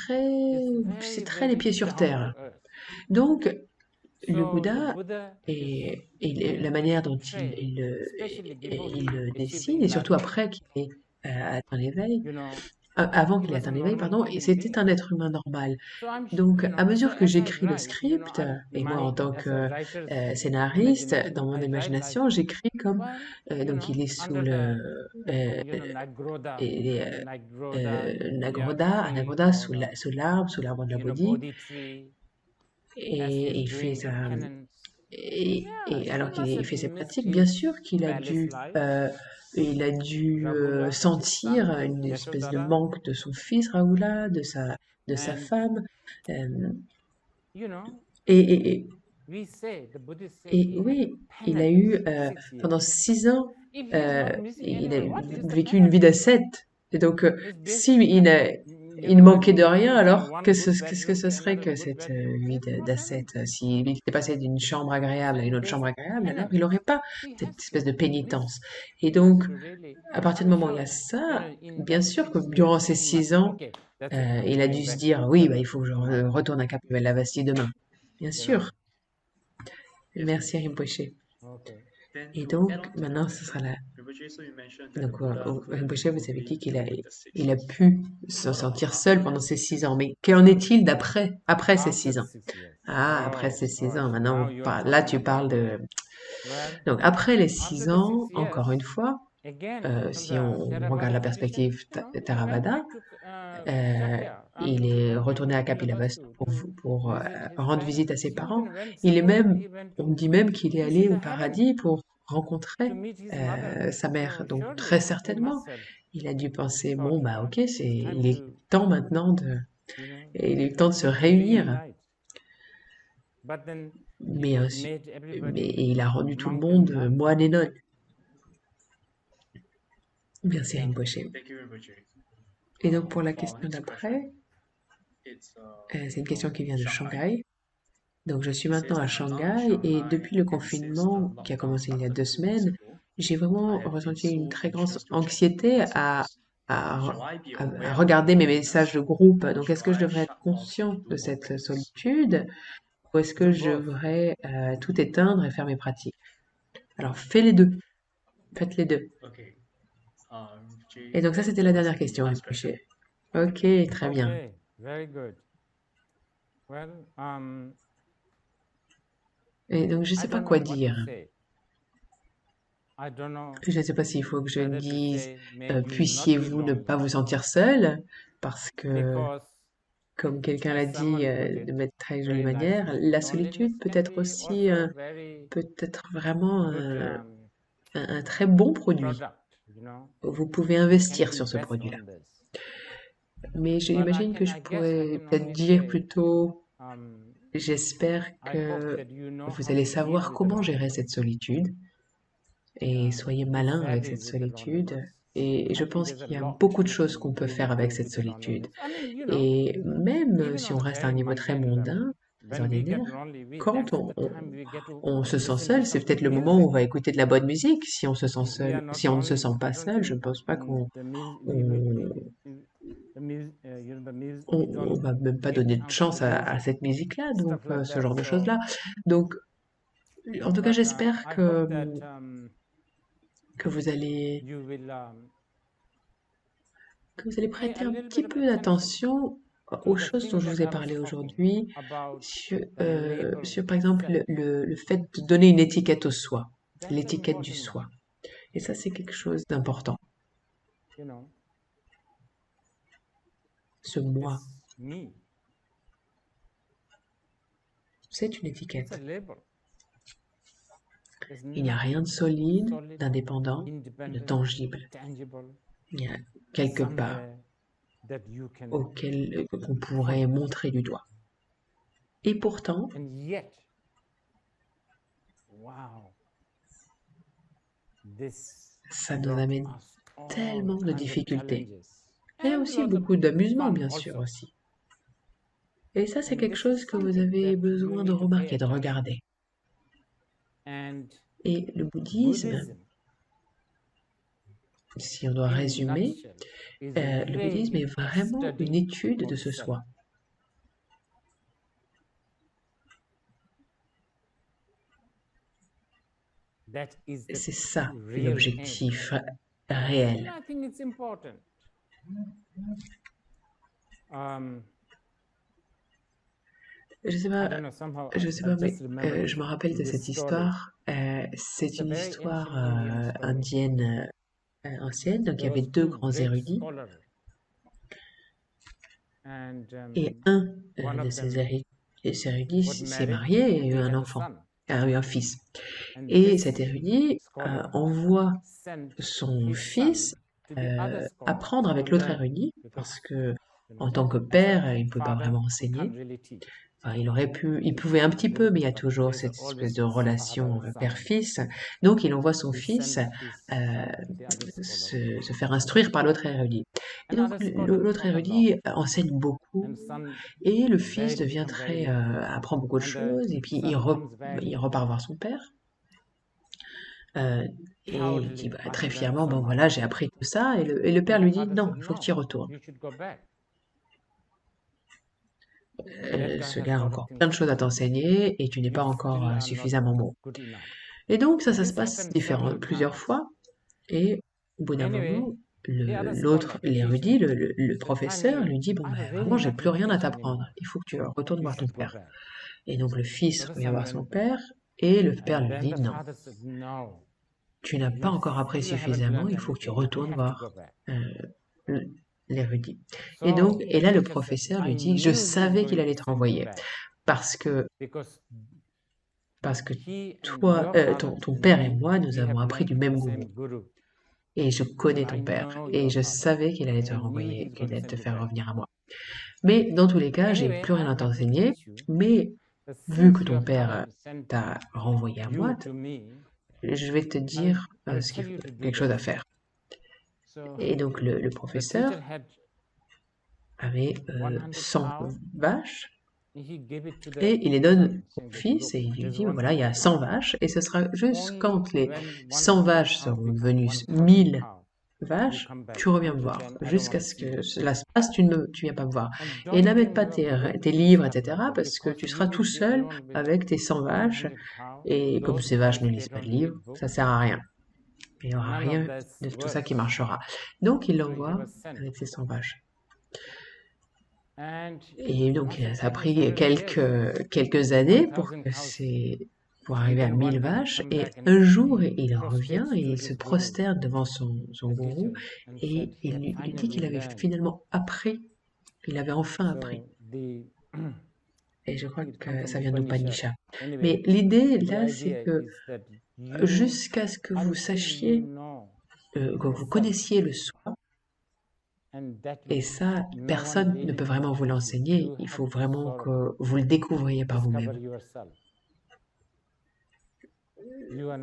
très les very pieds sur down terre. to earth. Donc le So the Bouddha Buddha et la manière dont portrayed, especially before il he dessine, achieved et surtout enlightenment, après qu'il ait atteint l'éveil, you know, avant he qu'il ait was a atteint l'éveil, normal pardon, et human c'était un being. être humain normal. So I'm, Donc, you know, à mesure so que as I j'écris le write, script, et moi en tant as a que writer's scénariste, imagination, dans mon I write like, imagination, j'écris comme, well, donc il est sous under le Nagroda, Nagroda, sous l'arbre de la Bodhi, Bodhi tree, as et he's il fait doing the sa, penance. et Yeah, alors he qu'il must have fait ses missed pratiques, bien his sûr qu'il a palace dû, life, Ragula, his sentir son, une espèce de Yashodhara, manque de son fils Rahula, de sa and femme, you know, et we say, the Buddhists say Et he had oui, a il a penance eu 6 years. pendant 6 ans, If he's not missing il a anyone, what is the vécu une penance? vie d'ascète. Et donc, It's si basically il like, ne manquait de like rien, moving from alors one qu'est-ce good que bedroom ce to serait another que good cette bedroom? vie There's no d'ascète? penance. S'il était passé d'une chambre agréable à So une autre there's chambre a agréable, alors penance il n'aurait pas he cette has espèce de to, pénitence. Et he has donc, to really. à partir I'm du moment où il y sure, a ça, in bien that sûr que 6 durant years, ces he must 6 have, ans, okay, that's it, I'm il a going dû se back dire, to oui, il faut que je to my, retourne à Kapilavastu demain. Bien you know. sûr. Merci Rinpoche. Okay. Et donc, maintenant, ce sera la... Donc, Rinpoche, vous avez dit qu'il a pu se sentir seul pendant ces 6 ans. Mais qu'en est-il après ces After 6 ans? 6 years. Ah, après ces 6 ans, maintenant, Now you are là, talking tu parles about, de... well, Donc, après les after 6 the ans, 6 encore years, une fois, again, from si the on regarde Theravada la tradition, perspective he went Theravada, back to Sakya, il est retourné à Kapilavastu pour rendre visite à ses parents. Il est même, on dit même qu'il est allé au paradis pour rencontrer sa mère. Donc très certainement, il a dû penser, bon bah ok, il est temps maintenant il est temps de se réunir. Mais il a rendu tout le monde moine et nonne. Merci Rinpoche. Et donc pour la question d'après, c'est une question qui vient de Shanghai. Donc je suis maintenant à Shanghai et depuis le confinement qui a commencé il y a 2 semaines, j'ai vraiment ressenti une très grande anxiété à regarder mes messages de groupe. Donc est-ce que je devrais être conscient de cette solitude ou est-ce que je devrais tout éteindre et faire mes pratiques? Alors fais les deux. Faites les deux. Et donc ça c'était la dernière question, Rinpoche. Ok, très bien. Okay, very good. Well, Et donc je ne sais pas quoi dire. Je ne sais pas s'il faut que je dise puissiez-vous ne pas vous sentir seul, parce que, comme quelqu'un l'a dit de cette très jolie manière, la solitude peut être aussi peut-être vraiment un très bon produit. Vous pouvez investir sur ce produit-là. Mais j'imagine que je pourrais peut-être dire plutôt, j'espère que vous allez savoir comment gérer cette solitude et soyez malin avec cette solitude. Et je pense qu'il y a beaucoup de choses qu'on peut faire avec cette solitude. Et même si on reste à un niveau très mondain, très ordinaire, quand on se sent seul, c'est peut-être le moment où on va écouter de la bonne musique. Si on se sent seul, si on ne se sent pas seul, je ne pense pas qu'on on va même pas donner de chance à cette musique-là, donc ce genre de choses-là. Donc, en tout cas, j'espère que vous allez prêter un petit peu d'attention aux choses dont je vous ai parlé aujourd'hui, sur, par exemple le fait de donner une étiquette au soi, l'étiquette du soi. Et ça, c'est quelque chose d'important. Ce moi, c'est une étiquette. Il n'y a rien de solide, d'indépendant, de tangible. Il y a quelque part auquel qu'on pourrait montrer du doigt. Et pourtant, ça nous amène tellement de difficultés. Et aussi beaucoup d'amusement, bien sûr, aussi. Et ça, c'est quelque chose que vous avez besoin de remarquer, de regarder. Et le bouddhisme, si on doit résumer, le bouddhisme est vraiment une étude de ce soi. C'est ça l'objectif réel. Je sais pas, mais je me rappelle de cette histoire. C'est une histoire indienne ancienne. Donc il y avait deux grands érudits. Et un de ces érudits s'est marié et a eu un enfant, a eu un fils. Et cet érudit envoie son fils apprendre avec l'autre érudit, parce que en tant que père, il ne pouvait pas vraiment enseigner. Enfin, il pouvait un petit peu, mais il y a toujours cette espèce de relation père-fils. Donc, il envoie son fils se faire instruire par l'autre érudit. Et donc, l'autre érudit enseigne beaucoup, et le fils devient apprend beaucoup de choses, et puis il repart voir son père. Et il dit très fièrement, bon voilà, j'ai appris tout ça, et le père lui dit, non, il faut que tu y retournes. Ce gars a encore plein de choses à t'enseigner et tu n'es pas encore suffisamment bon. Et donc ça se passe plusieurs fois, et au bout d'un moment, l'érudit, le professeur lui dit, bon vraiment j'ai plus rien à t'apprendre, il faut que tu retournes voir ton père. Et donc le fils revient voir son père, et le père lui dit, non, tu n'as pas encore appris suffisamment, il faut que tu retournes voir l'érudit. Et là, le professeur lui dit, je savais qu'il allait te renvoyer, parce que toi, ton père et moi, nous avons appris du même gourou. Et je connais ton père, et je savais qu'il allait te renvoyer, qu'il allait te faire revenir à moi. Mais dans tous les cas, j'ai plus rien à t'enseigner, mais vu que ton père t'a renvoyé à moi, je vais te dire quelque chose à faire. Et donc le professeur avait 100 vaches, et il les donne au fils, et il lui dit, voilà, il y a 100 vaches, et ce sera juste quand les 100 vaches seront devenues 1000 vaches, tu reviens me voir. Jusqu'à ce que cela se passe, tu viens pas me voir. Et n'amène pas tes livres, etc., parce que tu seras tout seul avec tes 100 vaches, et comme ces vaches ne lisent pas de livres, ça sert à rien. Il n'y aura rien de tout ça qui marchera. Donc il l'envoie avec ses 100 vaches. Et donc ça a pris quelques années pour arriver à 1000 vaches, et un jour il revient et il se prosterne devant son gourou, et il lui dit qu'il avait finalement appris, il avait enfin appris. Et je crois que ça vient d'Upanishad. Mais l'idée là, c'est que jusqu'à ce que vous sachiez, que vous connaissiez le soi, et ça, personne ne peut vraiment vous l'enseigner, il faut vraiment que vous le découvriez par vous-même.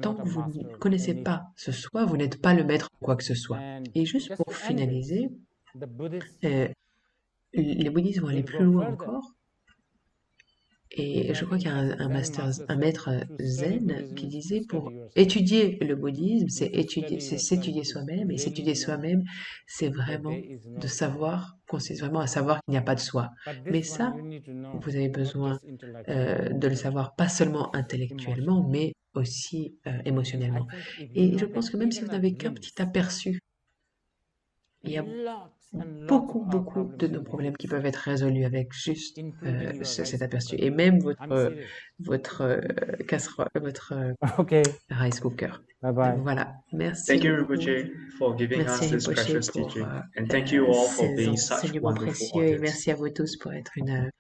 Tant que vous ne connaissez pas ce soi, vous n'êtes pas le maître de quoi que ce soit. Et juste pour finaliser, les bouddhistes vont aller plus loin encore, Et je crois qu'il y a un maître zen qui disait pour étudier le bouddhisme, c'est s'étudier soi-même, et s'étudier soi-même, c'est vraiment de savoir, consiste vraiment à savoir qu'il n'y a pas de soi. Mais ça, vous avez besoin de le savoir pas seulement intellectuellement, mais aussi émotionnellement. Et je pense que même si vous n'avez qu'un petit aperçu, il y a beaucoup de nos problèmes qui peuvent être résolus avec juste cet aperçu. Et même votre casserole, votre Okay. rice cooker. Bye bye. Donc voilà, merci Thank you, beaucoup. Rinpoche, for giving Merci us this Rinpoche precious pour teaching. And thank you all for ces being such enseignements wonderful précieux et audience. merci à vous tous pour être une